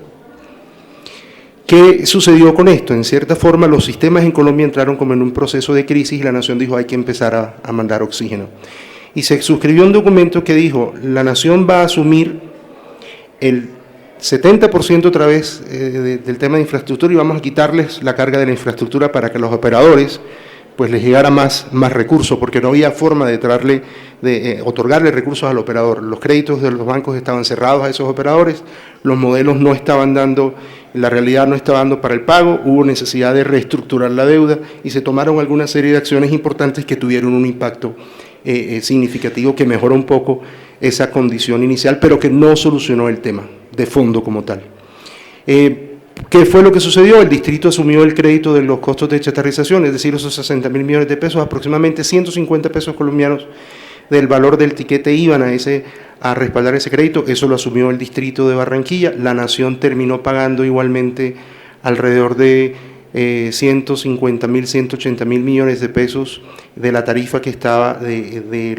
S5: ¿Qué sucedió con esto? En cierta forma, los sistemas en Colombia entraron como en un proceso de crisis y la nación dijo hay que empezar a mandar oxígeno. Y se suscribió un documento que dijo, la nación va a asumir el 70% otra vez del tema de infraestructura, y vamos a quitarles la carga de la infraestructura para que los operadores pues les llegara más recursos, porque no había forma de otorgarle recursos al operador. Los créditos de los bancos estaban cerrados a esos operadores, los modelos no estaban dando, la realidad no estaba dando para el pago, hubo necesidad de reestructurar la deuda y se tomaron alguna serie de acciones importantes que tuvieron un impacto significativo que mejoró un poco esa condición inicial, pero que no solucionó el tema de fondo como tal. ¿Qué fue lo que sucedió? El distrito asumió el crédito de los costos de chatarrización, es decir, esos 60.000 millones de pesos, aproximadamente 150 pesos colombianos del valor del tiquete iban a respaldar ese crédito. Eso lo asumió el distrito de Barranquilla. La nación terminó pagando igualmente alrededor de 150.000, 180.000 millones de pesos de la tarifa que estaba de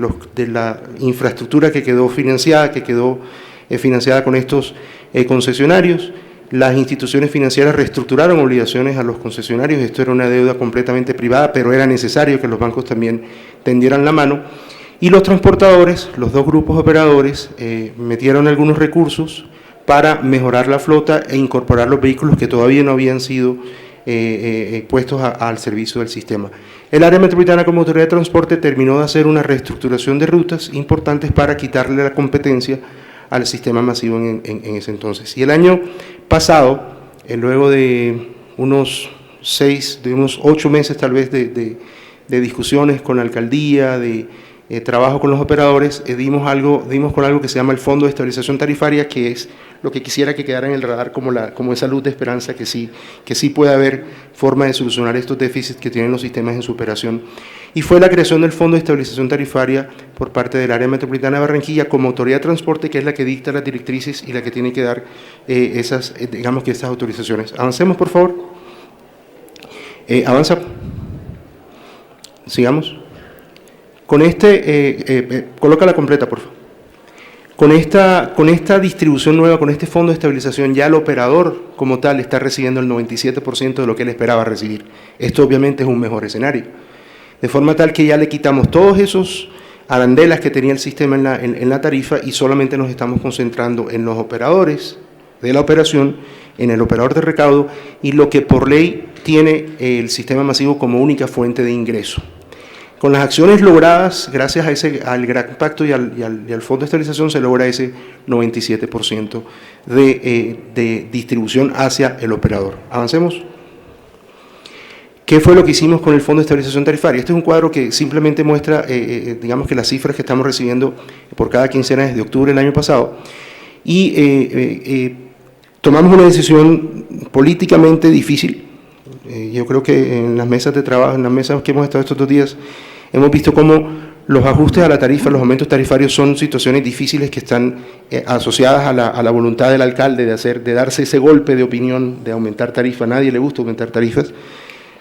S5: la infraestructura que quedó financiada con estos concesionarios. Las instituciones financieras reestructuraron obligaciones a los concesionarios. Esto era una deuda completamente privada, pero era necesario que los bancos también tendieran la mano. Y los transportadores, los dos grupos operadores, metieron algunos recursos para mejorar la flota e incorporar los vehículos que todavía no habían sido puestos al servicio del sistema. El área metropolitana como autoridad de transporte terminó de hacer una reestructuración de rutas importantes para quitarle la competencia al sistema masivo en ese entonces. Y el año pasado, luego de unos 8 meses tal vez de discusiones con la alcaldía, de trabajo con los operadores, dimos con algo que se llama el Fondo de Estabilización Tarifaria, que es lo que quisiera que quedara en el radar como esa luz de esperanza que sí puede haber forma de solucionar estos déficits que tienen los sistemas en su operación. Y fue la creación del Fondo de Estabilización Tarifaria por parte del Área Metropolitana de Barranquilla como autoridad de transporte, que es la que dicta las directrices y la que tiene que dar esas autorizaciones. Avancemos, por favor. Avanza. Sigamos. Con colócala completa, por favor. Con esta distribución nueva, con este fondo de estabilización, ya el operador como tal está recibiendo el 97% de lo que él esperaba recibir. Esto obviamente es un mejor escenario. De forma tal que ya le quitamos todos esos arandelas que tenía el sistema en la tarifa y solamente nos estamos concentrando en los operadores de la operación, en el operador de recaudo y lo que por ley tiene el sistema masivo como única fuente de ingreso. Con las acciones logradas, gracias al gran pacto y al Fondo de Estabilización, se logra ese 97% de distribución hacia el operador. Avancemos. ¿Qué fue lo que hicimos con el Fondo de Estabilización Tarifaria? Este es un cuadro que simplemente muestra, digamos que las cifras que estamos recibiendo por cada quincena desde octubre del año pasado, y tomamos una decisión políticamente difícil. Yo creo que en las mesas de trabajo, en las mesas que hemos estado estos 2 días, hemos visto cómo los ajustes a la tarifa, los aumentos tarifarios son situaciones difíciles que están asociadas a la voluntad del alcalde de darse ese golpe de opinión de aumentar tarifas. A nadie le gusta aumentar tarifas,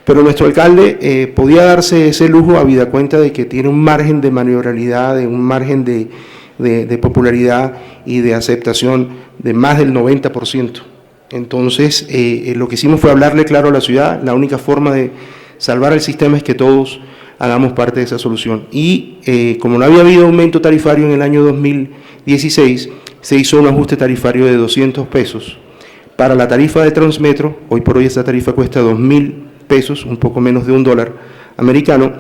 S5: pero nuestro alcalde podía darse ese lujo habida cuenta de que tiene un margen de maniobrabilidad, un margen de popularidad y de aceptación de más del 90%. Entonces, lo que hicimos fue hablarle claro a la ciudad, la única forma de salvar el sistema es que todos hagamos parte de esa solución. Y como no había habido aumento tarifario en el año 2016, se hizo un ajuste tarifario de 200 pesos. Para la tarifa de Transmetro, hoy por hoy esa tarifa cuesta 2.000 pesos, un poco menos de $1 americano,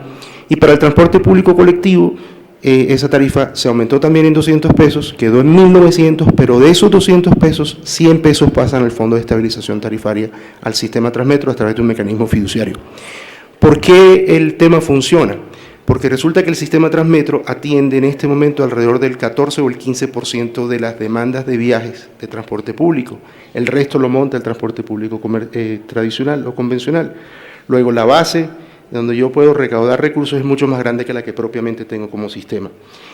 S5: y para el transporte público colectivo esa tarifa se aumentó también en 200 pesos, quedó en 1.900, pero de esos 200 pesos, 100 pesos pasan al Fondo de Estabilización Tarifaria, al sistema Transmetro, a través de un mecanismo fiduciario. ¿Por qué el tema funciona? Porque resulta que el sistema Transmetro atiende en este momento alrededor del 14 o el 15% de las demandas de viajes de transporte público. El resto lo monta el transporte público tradicional o convencional. Luego la base donde yo puedo recaudar recursos es mucho más grande que la que propiamente tengo como sistema.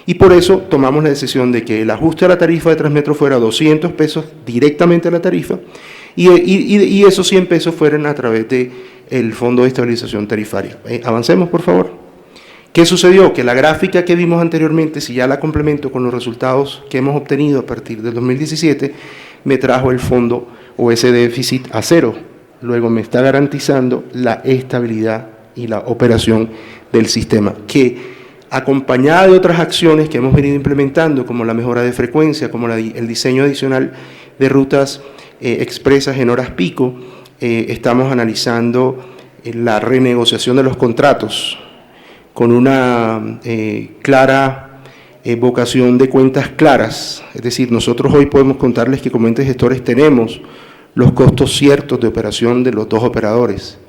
S5: Y por eso tomamos la decisión de que el ajuste a la tarifa de Transmetro fuera 200 pesos directamente a la tarifa y esos 100 pesos fueran a través del Fondo de Estabilización Tarifaria. Avancemos, por favor. ¿Qué sucedió? Que la gráfica que vimos anteriormente, si ya la complemento con los resultados que hemos obtenido a partir del 2017, me trajo el fondo o ese déficit a cero. Luego me está garantizando la estabilidad y la operación del sistema, que acompañada de otras acciones que hemos venido implementando, como la mejora de frecuencia, como el diseño adicional de rutas expresas en horas pico, estamos analizando la renegociación de los contratos con una clara vocación de cuentas claras. Es decir, nosotros hoy podemos contarles que como entes gestores tenemos los costos ciertos de operación de los dos operadores,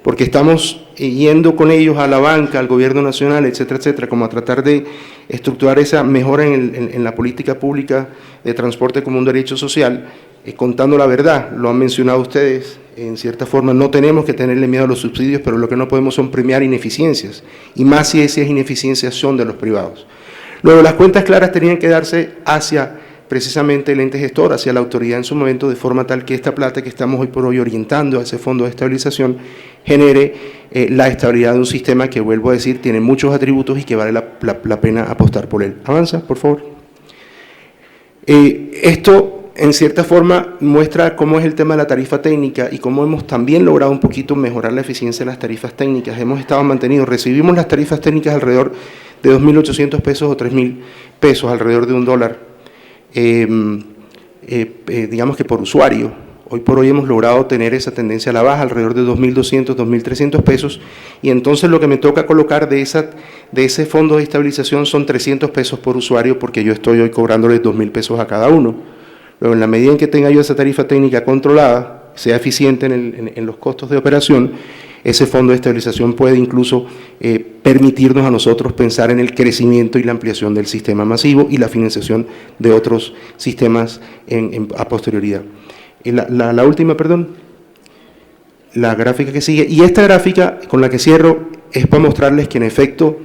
S5: porque estamos yendo con ellos a la banca, al gobierno nacional, etcétera, etcétera, como a tratar de estructurar esa mejora en la política pública de transporte como un derecho social, contando la verdad. Lo han mencionado ustedes, en cierta forma no tenemos que tenerle miedo a los subsidios, pero lo que no podemos son premiar ineficiencias, y más si esas ineficiencias son de los privados. Luego, las cuentas claras tenían que darse hacia precisamente el ente gestor, hacia la autoridad en su momento, de forma tal que esta plata que estamos hoy por hoy orientando a ese fondo de estabilización genere la estabilidad de un sistema que, vuelvo a decir, tiene muchos atributos y que vale la pena apostar por él. Avanza, por favor. Esto, en cierta forma, muestra cómo es el tema de la tarifa técnica y cómo hemos también logrado un poquito mejorar la eficiencia de las tarifas técnicas. Hemos estado mantenidos, recibimos las tarifas técnicas alrededor de 2.800 pesos o 3.000 pesos, alrededor de $1, digamos que por usuario. Hoy por hoy hemos logrado tener esa tendencia a la baja, alrededor de 2.200, 2.300 pesos, y entonces lo que me toca colocar de ese fondo de estabilización son 300 pesos por usuario, porque yo estoy hoy cobrándoles 2.000 pesos a cada uno. Luego, en la medida en que tenga yo esa tarifa técnica controlada, sea eficiente en los costos de operación, ese fondo de estabilización puede incluso permitirnos a nosotros pensar en el crecimiento y la ampliación del sistema masivo y la financiación de otros sistemas a posterioridad. La última, perdón, la gráfica que sigue, y esta gráfica con la que cierro es para mostrarles que en efecto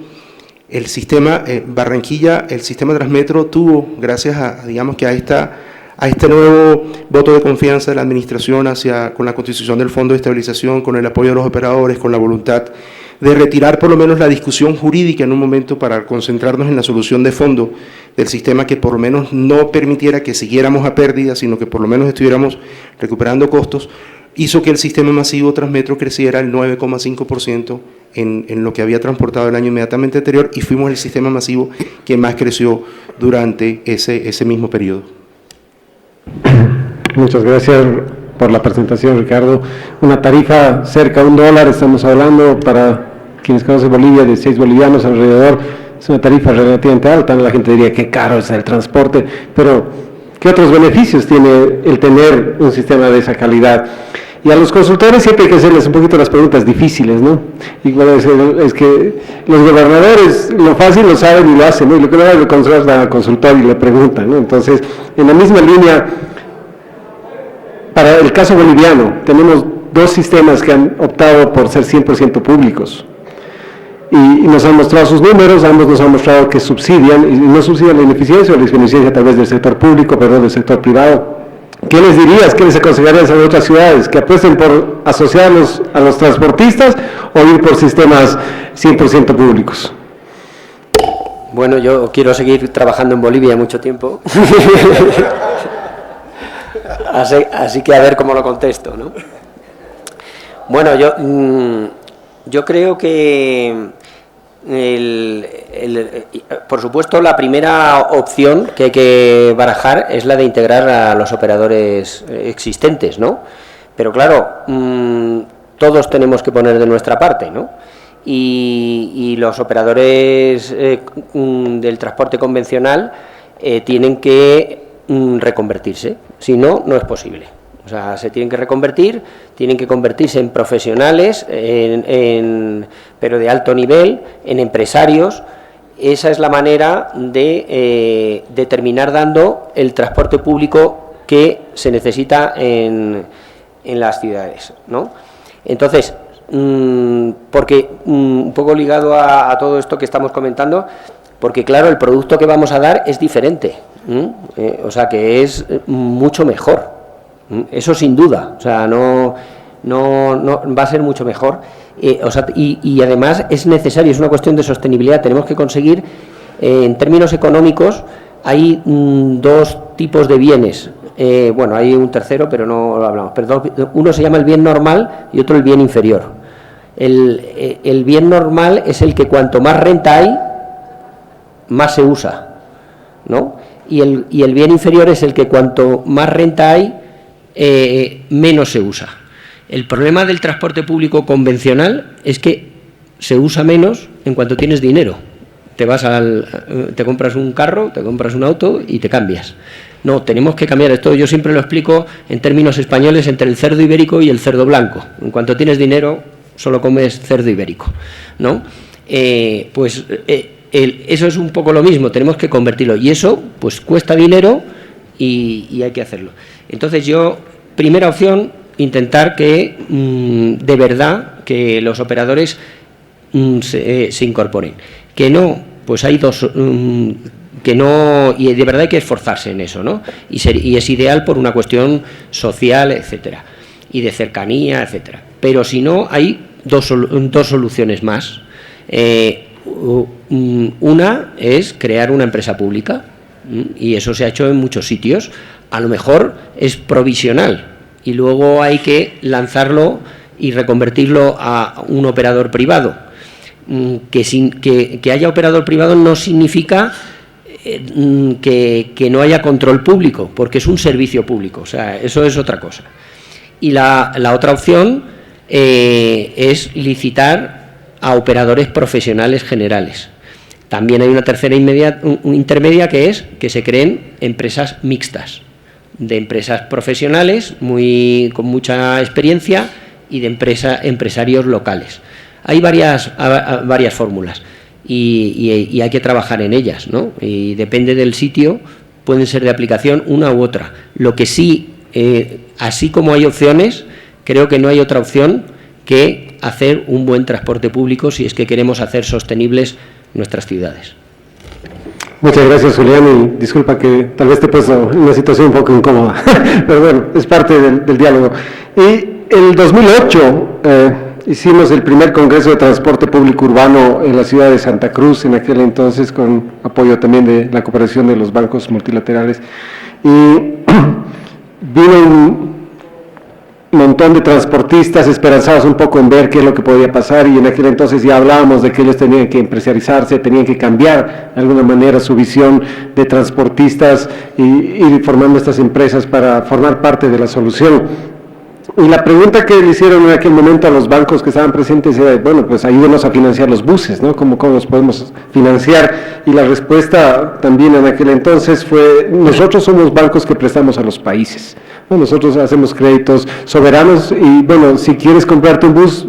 S5: el sistema Barranquilla, el sistema Transmetro tuvo, gracias a, digamos que a este nuevo voto de confianza de la administración con la constitución del Fondo de Estabilización, con el apoyo de los operadores, con la voluntad de retirar por lo menos la discusión jurídica en un momento para concentrarnos en la solución de fondo del sistema, que por lo menos no permitiera que siguiéramos a pérdida, sino que por lo menos estuviéramos recuperando costos, hizo que el sistema masivo Transmetro creciera el 9,5% en lo que había transportado el año inmediatamente anterior, y fuimos el sistema masivo que más creció durante ese mismo periodo.
S2: Muchas gracias por la presentación, Ricardo. Una tarifa cerca de $1, estamos hablando, para quienes conocen Bolivia, de 6 bolivianos alrededor. Es una tarifa relativamente alta, la gente diría que caro es el transporte, pero ¿qué otros beneficios tiene el tener un sistema de esa calidad? Y a los consultores siempre hay que hacerles un poquito las preguntas difíciles, ¿no? Y bueno, es que los gobernadores lo fácil lo saben y lo hacen, ¿no? Y lo que no es consultar al consultor y le preguntan, ¿no? Entonces, en la misma línea, para el caso boliviano, tenemos dos sistemas que han optado por ser 100% públicos. Y nos han mostrado sus números, ambos nos han mostrado que subsidian, y no subsidian la ineficiencia o la ineficiencia a través del sector público, perdón, del sector privado. ¿Qué les dirías, qué les aconsejarías a otras ciudades? ¿Que apuesten por asociarlos a los transportistas o ir por sistemas 100% públicos?
S6: Bueno, yo quiero seguir trabajando en Bolivia mucho tiempo. Así que a ver cómo lo contesto, ¿no? Bueno, yo creo que por supuesto, la primera opción que hay que barajar es la de integrar a los operadores existentes, ¿no? Pero claro, todos tenemos que poner de nuestra parte, ¿no? y los operadores del transporte convencional tienen que reconvertirse, si no, no es posible. O sea, se tienen que reconvertir, tienen que convertirse en profesionales, pero de alto nivel, en empresarios. Esa es la manera de terminar dando el transporte público que se necesita en las ciudades, ¿no? Entonces, porque un poco ligado a todo esto que estamos comentando, porque claro, el producto que vamos a dar es diferente, o sea, que es mucho mejor. Eso sin duda, o sea, no va a ser mucho mejor, o sea, y además es necesario, es una cuestión de sostenibilidad. Tenemos que conseguir, en términos económicos, hay dos tipos de bienes, bueno, hay un tercero, pero no lo hablamos, pero uno se llama el bien normal y otro el bien inferior. El bien normal es el que cuanto más renta hay, más se usa, ¿no? Y el bien inferior es el que cuanto más renta hay, menos se usa. El problema del transporte público convencional es que se usa menos en cuanto tienes dinero. Te compras un carro, te compras un auto y te cambias. No, tenemos que cambiar esto. Yo siempre lo explico en términos españoles entre el cerdo ibérico y el cerdo blanco. En cuanto tienes dinero, solo comes cerdo ibérico, ¿no? Eso es un poco lo mismo, tenemos que convertirlo. Y eso, pues, cuesta dinero y hay que hacerlo. Entonces yo, primera opción, intentar que de verdad que los operadores se incorporen. Que no, pues hay dos, que no, y de verdad hay que esforzarse en eso, ¿no? Y es ideal por una cuestión social, etcétera, y de cercanía, etcétera. Pero si no, hay dos soluciones más. Una es crear una empresa pública, y eso se ha hecho en muchos sitios. A lo mejor es provisional y luego hay que lanzarlo y reconvertirlo a un operador privado. Que haya operador privado no significa que no haya control público, porque es un servicio público, o sea, eso es otra cosa. Y la otra opción es licitar a operadores profesionales generales. También hay una tercera intermedia, que es que se creen empresas mixtas, de empresas profesionales con mucha experiencia y de empresarios locales. Hay varias fórmulas y hay que trabajar en ellas, ¿no? Y depende del sitio, pueden ser de aplicación una u otra. Lo que sí, así como hay opciones, creo que no hay otra opción que hacer un buen transporte público si es que queremos hacer sostenibles nuestras ciudades.
S2: Muchas gracias, Julián, y disculpa que tal vez te he puesto en una situación un poco incómoda, pero bueno, es parte del diálogo. Y el 2008 hicimos el primer Congreso de Transporte Público Urbano en la ciudad de Santa Cruz, en aquel entonces con apoyo también de la cooperación de los bancos multilaterales, y vino un montón de transportistas esperanzados un poco en ver qué es lo que podía pasar, y en aquel entonces ya hablábamos de que ellos tenían que empresarializarse, tenían que cambiar de alguna manera su visión de transportistas y ir formando estas empresas para formar parte de la solución. Y la pregunta que le hicieron en aquel momento a los bancos que estaban presentes era, bueno, pues ayúdenos a financiar los buses, ¿no? ¿Cómo los podemos financiar? Y la respuesta también en aquel entonces fue, nosotros somos bancos que prestamos a los países, ¿no? Nosotros hacemos créditos soberanos y, bueno, si quieres comprarte un bus,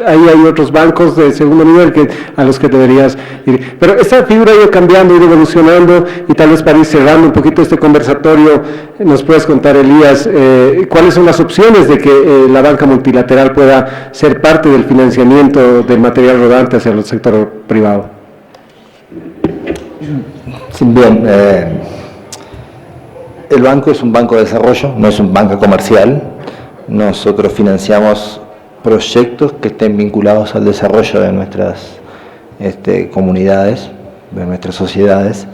S2: ahí hay otros bancos de segundo nivel a los que deberías ir. Pero esta figura ha ido cambiando, ha ido evolucionando, y tal vez para ir cerrando un poquito este conversatorio, nos puedes contar, Elías, cuáles son las opciones de que la banca multilateral pueda ser parte del financiamiento del material rodante hacia el sector privado.
S3: Sí, bien, el banco es un banco de desarrollo, no es un banco comercial. Nosotros financiamos proyectos que estén vinculados al desarrollo de nuestras comunidades, de nuestras sociedades,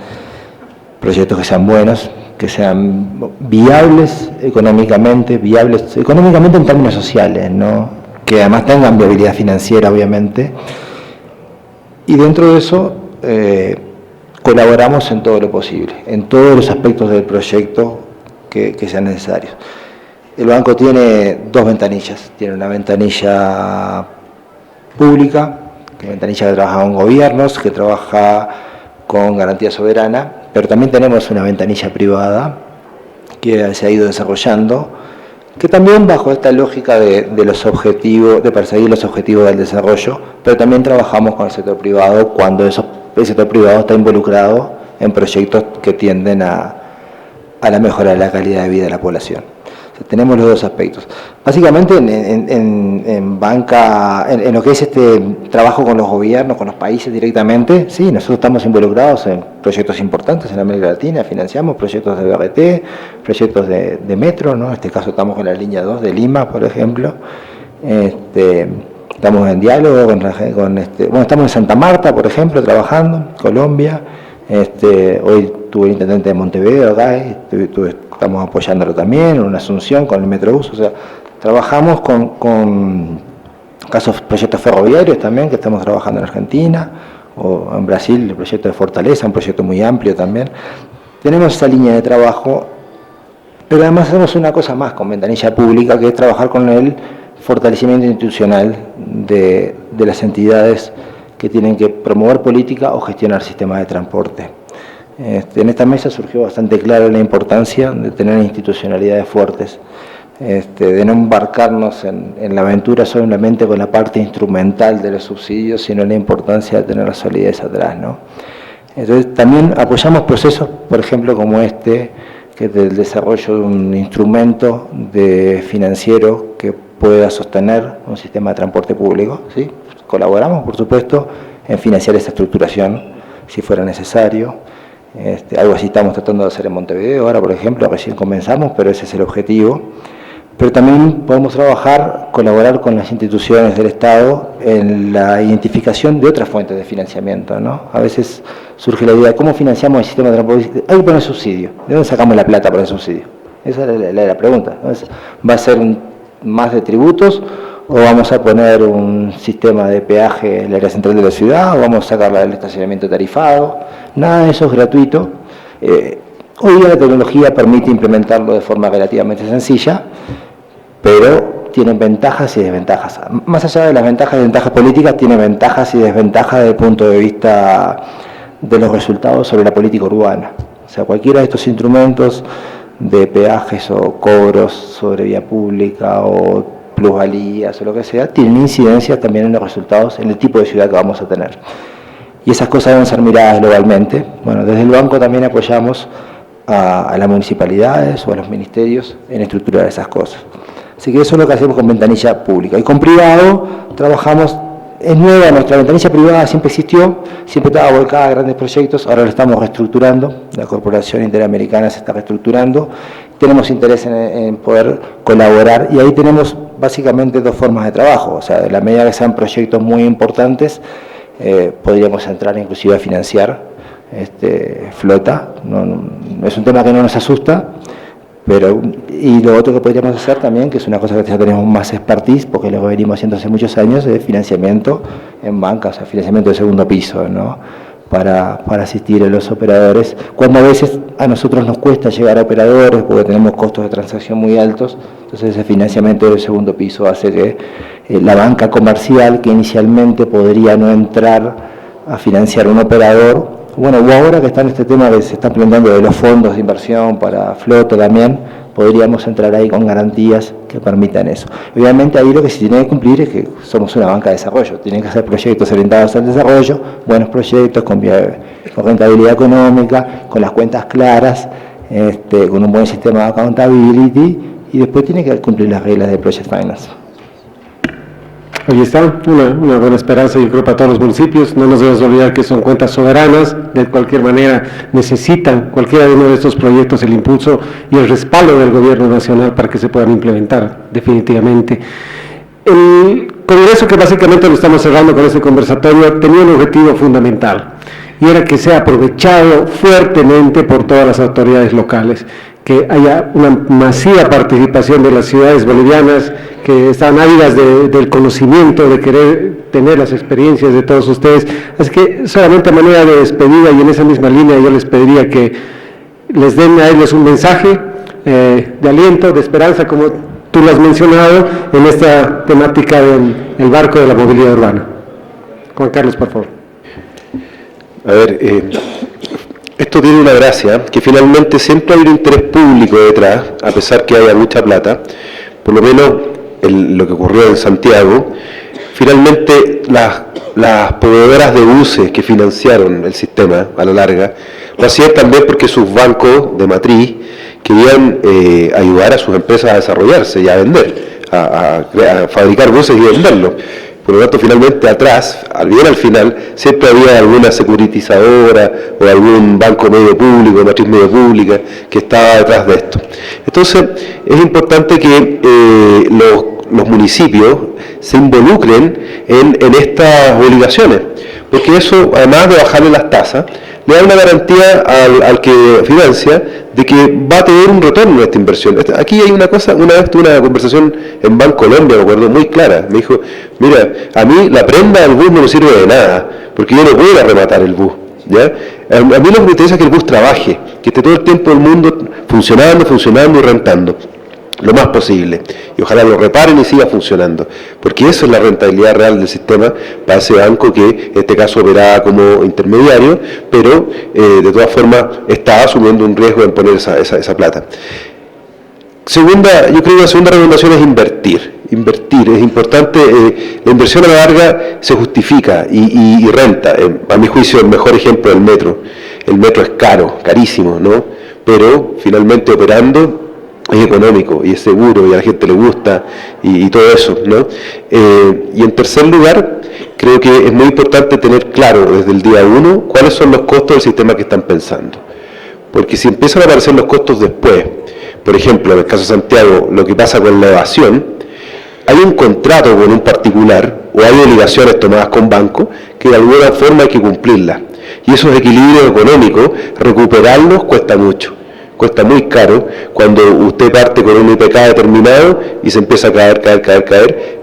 S3: proyectos que sean buenos, que sean viables económicamente en términos sociales, ¿no? Que además tengan viabilidad financiera, obviamente, y dentro de eso colaboramos en todo lo posible, en todos los aspectos del proyecto que sean necesarios. El banco tiene dos ventanillas, tiene una ventanilla pública, ventanilla que trabaja con gobiernos, que trabaja con garantía soberana, pero también tenemos una ventanilla privada que se ha ido desarrollando, que también bajo esta lógica de los objetivos, de perseguir los objetivos del desarrollo, pero también trabajamos con el sector privado cuando el sector privado está involucrado en proyectos que tienden a la mejora de la calidad de vida de la población. O sea, tenemos los dos aspectos. Básicamente en banca, en lo que es este trabajo con los gobiernos, con los países directamente, sí, nosotros estamos involucrados en proyectos importantes en América Latina, financiamos proyectos de BRT, proyectos de metro, ¿no? En este caso estamos con la línea 2 de Lima, por ejemplo. Estamos en diálogo bueno, estamos en Santa Marta, por ejemplo, trabajando, Colombia. Hoy tuve el intendente de Montevideo acá, estamos apoyándolo también, en una Asunción con el Metrobús, o sea, trabajamos con proyectos ferroviarios también, que estamos trabajando en Argentina, o en Brasil el proyecto de Fortaleza, un proyecto muy amplio también. Tenemos esa línea de trabajo, pero además hacemos una cosa más con ventanilla pública, que es trabajar con el fortalecimiento institucional de las entidades que tienen que promover política o gestionar sistemas de transporte. En esta mesa surgió bastante clara la importancia de tener institucionalidades fuertes, de no embarcarnos en la aventura solamente con la parte instrumental de los subsidios, sino la importancia de tener la solidez atrás, ¿no? Entonces también apoyamos procesos, por ejemplo, como que es del desarrollo de un instrumento financiero que pueda sostener un sistema de transporte público, ¿sí? Colaboramos, por supuesto, en financiar esa estructuración, si fuera necesario. Algo así estamos tratando de hacer en Montevideo, ahora, por ejemplo, recién comenzamos, pero ese es el objetivo. Pero también podemos colaborar con las instituciones del Estado en la identificación de otras fuentes de financiamiento, ¿no? A veces surge la idea de cómo financiamos el sistema de transporte. Hay que poner subsidio. ¿De dónde sacamos la plata para el subsidio? Esa es la pregunta, ¿no? ¿Va a ser más de tributos o vamos a poner un sistema de peaje en el área central de la ciudad o vamos a sacarla del estacionamiento tarifado? Nada de eso es gratuito. Hoy día la tecnología permite implementarlo de forma relativamente sencilla, pero tiene ventajas y desventajas. Más allá de las ventajas y desventajas políticas, tiene ventajas y desventajas desde el punto de vista de los resultados sobre la política urbana. O sea, cualquiera de estos instrumentos de peajes o cobros sobre vía pública o plusvalías o lo que sea, tienen incidencia también en los resultados, en el tipo de ciudad que vamos a tener. Y esas cosas deben ser miradas globalmente. Bueno, desde el banco también apoyamos a las municipalidades o a los ministerios en estructurar esas cosas. Así que eso es lo que hacemos con ventanilla pública. Y con privado trabajamos, es nueva, nuestra ventanilla privada siempre existió, siempre estaba volcada a grandes proyectos, ahora lo estamos reestructurando, la Corporación Interamericana se está reestructurando, tenemos interés en poder colaborar y ahí tenemos básicamente dos formas de trabajo, o sea, de la medida que sean proyectos muy importantes, podríamos entrar inclusive a financiar flota, no es un tema que no nos asusta, y lo otro que podríamos hacer también, que es una cosa que ya tenemos más expertise, porque lo venimos haciendo hace muchos años, es financiamiento en banca, o sea, financiamiento de segundo piso, ¿no? Para asistir a los operadores, cuando a veces a nosotros nos cuesta llegar a operadores porque tenemos costos de transacción muy altos, entonces ese financiamiento del segundo piso hace que la banca comercial, que inicialmente podría no entrar a financiar un operador, bueno, o ahora que está en este tema que se está planteando de los fondos de inversión para flota también, podríamos entrar ahí con garantías que permitan eso. Obviamente ahí lo que se tiene que cumplir es que somos una banca de desarrollo, tienen que hacer proyectos orientados al desarrollo, buenos proyectos con rentabilidad económica, con las cuentas claras, con un buen sistema de accountability y después tiene que cumplir las reglas de Project Finance.
S2: Ahí está, una buena esperanza, yo creo, para todos los municipios. No nos debemos olvidar que son cuentas soberanas, de cualquier manera necesitan cualquiera de uno de estos proyectos el impulso y el respaldo del gobierno nacional para que se puedan implementar definitivamente. El Congreso, que básicamente lo estamos cerrando con este conversatorio, tenía un objetivo fundamental y era que sea aprovechado fuertemente por todas las autoridades locales, que haya una masiva participación de las ciudades bolivianas que están ávidas del conocimiento, de querer tener las experiencias de todos ustedes. Así que solamente a manera de despedida y en esa misma línea yo les pediría que les den a ellos un mensaje de aliento, de esperanza, como tú lo has mencionado, en esta temática del barco de la movilidad urbana. Juan Carlos, por favor.
S4: A ver, esto tiene una gracia, que finalmente siempre hay un interés público detrás, a pesar que haya mucha plata. Por lo menos lo que ocurrió en Santiago, finalmente las proveedoras de buses que financiaron el sistema a la larga, lo hacían también porque sus bancos de matriz querían ayudar a sus empresas a desarrollarse y a vender, a fabricar buses y venderlos. Por lo tanto, finalmente atrás, bien al final, siempre había alguna securitizadora o algún banco medio público, matriz medio pública, que estaba detrás de esto. Entonces, es importante que los municipios se involucren en estas obligaciones, porque eso, además de bajarle las tasas, le da una garantía al que financia de que va a tener un retorno de esta inversión. Aquí hay una cosa, una vez tuve una conversación en Bancolombia, me acuerdo, muy clara. Me dijo, mira, a mí la prenda del bus no me sirve de nada, porque yo no puedo ir a rematar el bus. ¿Ya? A mí lo que me interesa es que el bus trabaje, que esté todo el tiempo el mundo funcionando y rentando lo más posible, y ojalá lo reparen y siga funcionando, porque eso es la rentabilidad real del sistema para ese banco que en este caso operaba como intermediario, pero de todas formas está asumiendo un riesgo en poner esa plata. Yo creo que la segunda recomendación es invertir, es importante, la inversión a la larga se justifica y renta. A mi juicio el mejor ejemplo es el metro es carísimo, ¿no? Pero finalmente operando es económico y es seguro y a la gente le gusta y todo eso, ¿no? Y en tercer lugar, creo que es muy importante tener claro desde el día 1 cuáles son los costos del sistema que están pensando, porque si empiezan a aparecer los costos después, por ejemplo, en el caso de Santiago, lo que pasa con la evasión, hay un contrato con un particular o hay obligaciones tomadas con banco que de alguna forma hay que cumplirlas, y esos equilibrios económicos, recuperarlos cuesta mucho. Cuesta muy caro cuando usted parte con un IPK determinado y se empieza a caer,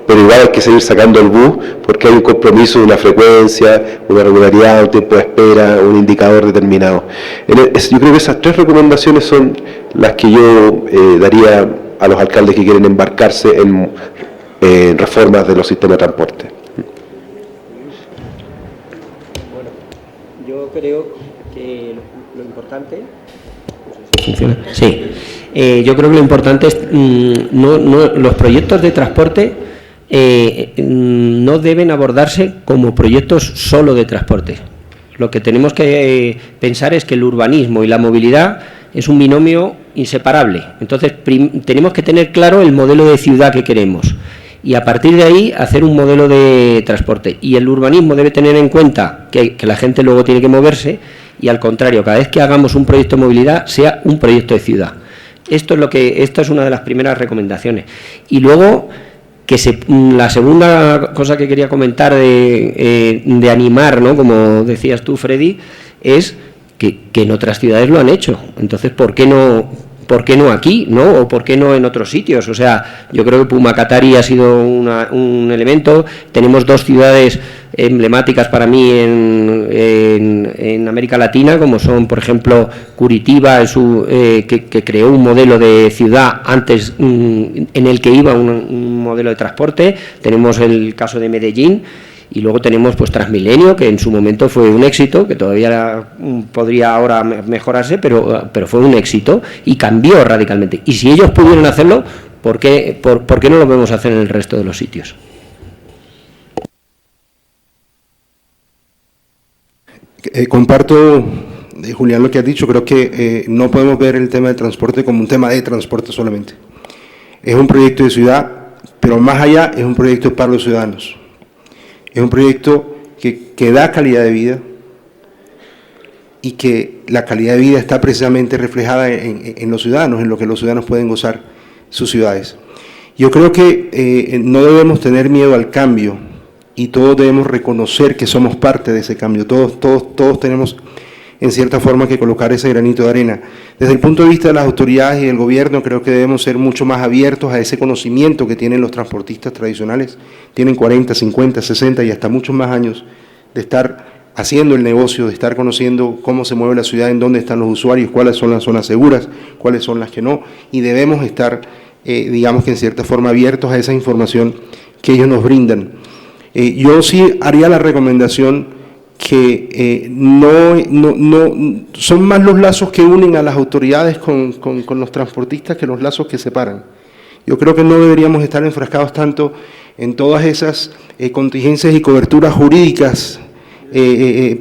S4: pero igual hay que seguir sacando el bus porque hay un compromiso de una frecuencia, una regularidad, un tiempo de espera, un indicador determinado. Yo creo que esas tres recomendaciones son las que yo daría a los alcaldes que quieren embarcarse en reformas de los sistemas de transporte.
S6: Bueno, yo creo que lo importante... ¿Funciona? Sí. Yo creo que lo importante es los proyectos de transporte no deben abordarse como proyectos solo de transporte. Lo que tenemos que pensar es que el urbanismo y la movilidad es un binomio inseparable. Entonces, tenemos que tener claro el modelo de ciudad que queremos y a partir de ahí hacer un modelo de transporte. Y el urbanismo debe tener en cuenta que la gente luego tiene que moverse, y al contrario, cada vez que hagamos un proyecto de movilidad sea un proyecto de ciudad. Esto es una de las primeras recomendaciones. Y luego, la segunda cosa que quería comentar de animar, ¿no?, como decías tú, Freddy, es que en otras ciudades lo han hecho. Entonces, ¿por qué no aquí, no? ¿O por qué no en otros sitios? O sea, yo creo que Pumacatari ha sido un elemento. Tenemos dos ciudades emblemáticas para mí en América Latina, como son, por ejemplo, Curitiba, que creó un modelo de ciudad antes en el que iba un modelo de transporte. Tenemos el caso de Medellín. Y luego tenemos pues Transmilenio, que en su momento fue un éxito, que todavía podría ahora mejorarse, pero fue un éxito y cambió radicalmente. Y si ellos pudieron hacerlo, ¿por qué no lo podemos hacer en el resto de los sitios?
S5: Comparto, Julián, lo que has dicho. Creo que no podemos ver el tema del transporte como un tema de transporte solamente. Es un proyecto de ciudad, pero más allá es un proyecto para los ciudadanos. Es un proyecto que da calidad de vida y que la calidad de vida está precisamente reflejada en los ciudadanos, en lo que los ciudadanos pueden gozar sus ciudades. Yo creo que no debemos tener miedo al cambio y todos debemos reconocer que somos parte de ese cambio. Todos tenemos en cierta forma que colocar ese granito de arena. Desde el punto de vista de las autoridades y del gobierno, creo que debemos ser mucho más abiertos a ese conocimiento que tienen los transportistas tradicionales. Tienen 40, 50, 60 y hasta muchos más años de estar haciendo el negocio, de estar conociendo cómo se mueve la ciudad, en dónde están los usuarios, cuáles son las zonas seguras, cuáles son las que no, y debemos estar, digamos que en cierta forma, abiertos a esa información que ellos nos brindan. Yo sí haría la recomendación que son más los lazos que unen a las autoridades con los transportistas que los lazos que separan. Yo creo que no deberíamos estar enfrascados tanto en todas esas contingencias y coberturas jurídicas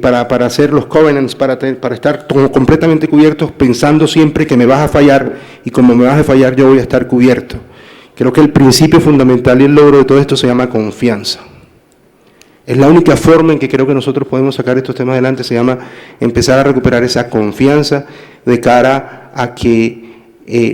S5: para hacer los covenants, para estar completamente cubiertos, pensando siempre que me vas a fallar y como me vas a fallar yo voy a estar cubierto. Creo que el principio fundamental y el logro de todo esto se llama confianza. Es la única forma en que creo que nosotros podemos sacar estos temas adelante, se llama empezar a recuperar esa confianza de cara a que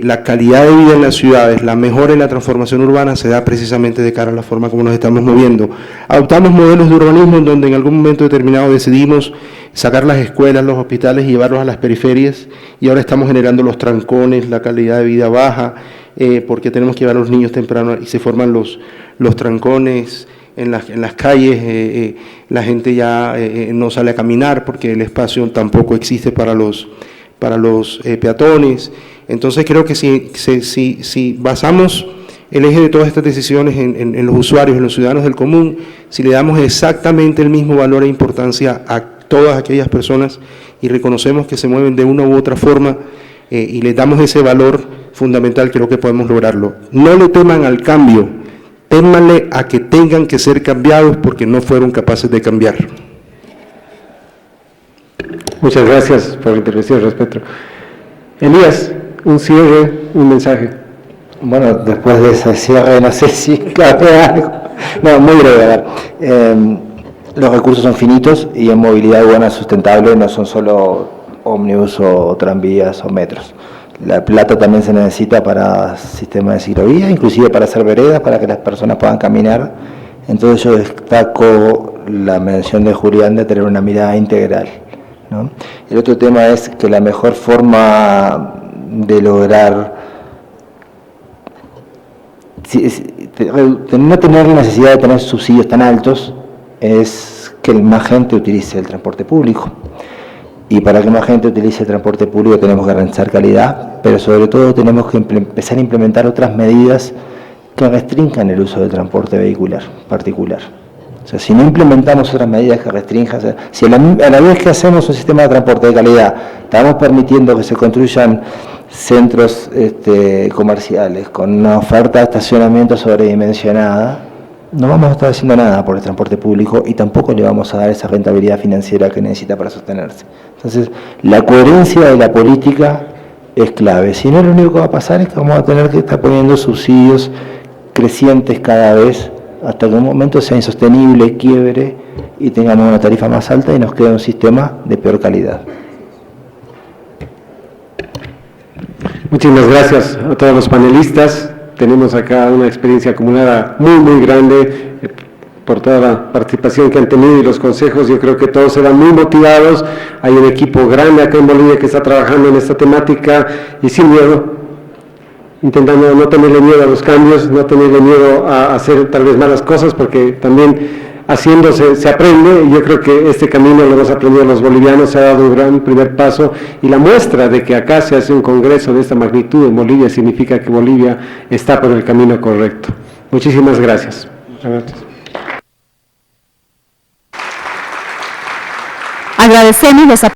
S5: la calidad de vida en las ciudades, la mejora en la transformación urbana se da precisamente de cara a la forma como nos estamos moviendo. Adoptamos modelos de urbanismo en donde en algún momento determinado decidimos sacar las escuelas, los hospitales y llevarlos a las periferias, y ahora estamos generando los trancones, la calidad de vida baja, porque tenemos que llevar a los niños temprano y se forman los trancones. En las calles la gente ya no sale a caminar porque el espacio tampoco existe para los peatones. Entonces creo que si basamos el eje de todas estas decisiones en los usuarios, en los ciudadanos del común, si le damos exactamente el mismo valor e importancia a todas aquellas personas y reconocemos que se mueven de una u otra forma y le damos ese valor fundamental, creo que podemos lograrlo. No le teman al cambio, témanle a que tengan que ser cambiados porque no fueron capaces de cambiar.
S2: Muchas gracias por la intervención, respeto. Elías, un cierre, un mensaje.
S3: Bueno, después de ese cierre, no sé si cabe algo. No, muy breve, a ver. Los recursos son finitos y en movilidad urbana sustentable no son solo ómnibus o tranvías o metros. La plata también se necesita para sistemas de ciclovía, inclusive para hacer veredas, para que las personas puedan caminar. Entonces yo destaco la mención de Julián de tener una mirada integral, ¿no? El otro tema es que la mejor forma de lograr no tener necesidad de tener subsidios tan altos es que más gente utilice el transporte público. Y para que más gente utilice el transporte público tenemos que garantizar calidad, pero sobre todo tenemos que empezar a implementar otras medidas que restrinjan el uso del transporte vehicular particular. O sea, si no implementamos otras medidas que restrinjan, o sea, si a la vez que hacemos un sistema de transporte de calidad, estamos permitiendo que se construyan centros comerciales con una oferta de estacionamiento sobredimensionada, no vamos a estar haciendo nada por el transporte público y tampoco le vamos a dar esa rentabilidad financiera que necesita para sostenerse. Entonces, la coherencia de la política es clave. Si no, lo único que va a pasar es que vamos a tener que estar poniendo subsidios crecientes cada vez hasta que en un momento sea insostenible, quiebre y tengamos una tarifa más alta y nos quede un sistema de peor calidad.
S2: Muchísimas gracias a todos los panelistas. Tenemos acá una experiencia acumulada muy grande por toda la participación que han tenido y los consejos. Yo creo que todos se van muy motivados. Hay un equipo grande acá en Bolivia que está trabajando en esta temática y sin miedo, intentando no tenerle miedo a los cambios, no tenerle miedo a hacer tal vez malas cosas, porque también haciéndose se aprende, y yo creo que este camino lo hemos aprendido los bolivianos, se ha dado un gran primer paso, y la muestra de que acá se hace un congreso de esta magnitud en Bolivia significa que Bolivia está por el camino correcto. Muchísimas gracias.
S1: Agradecemos los aportes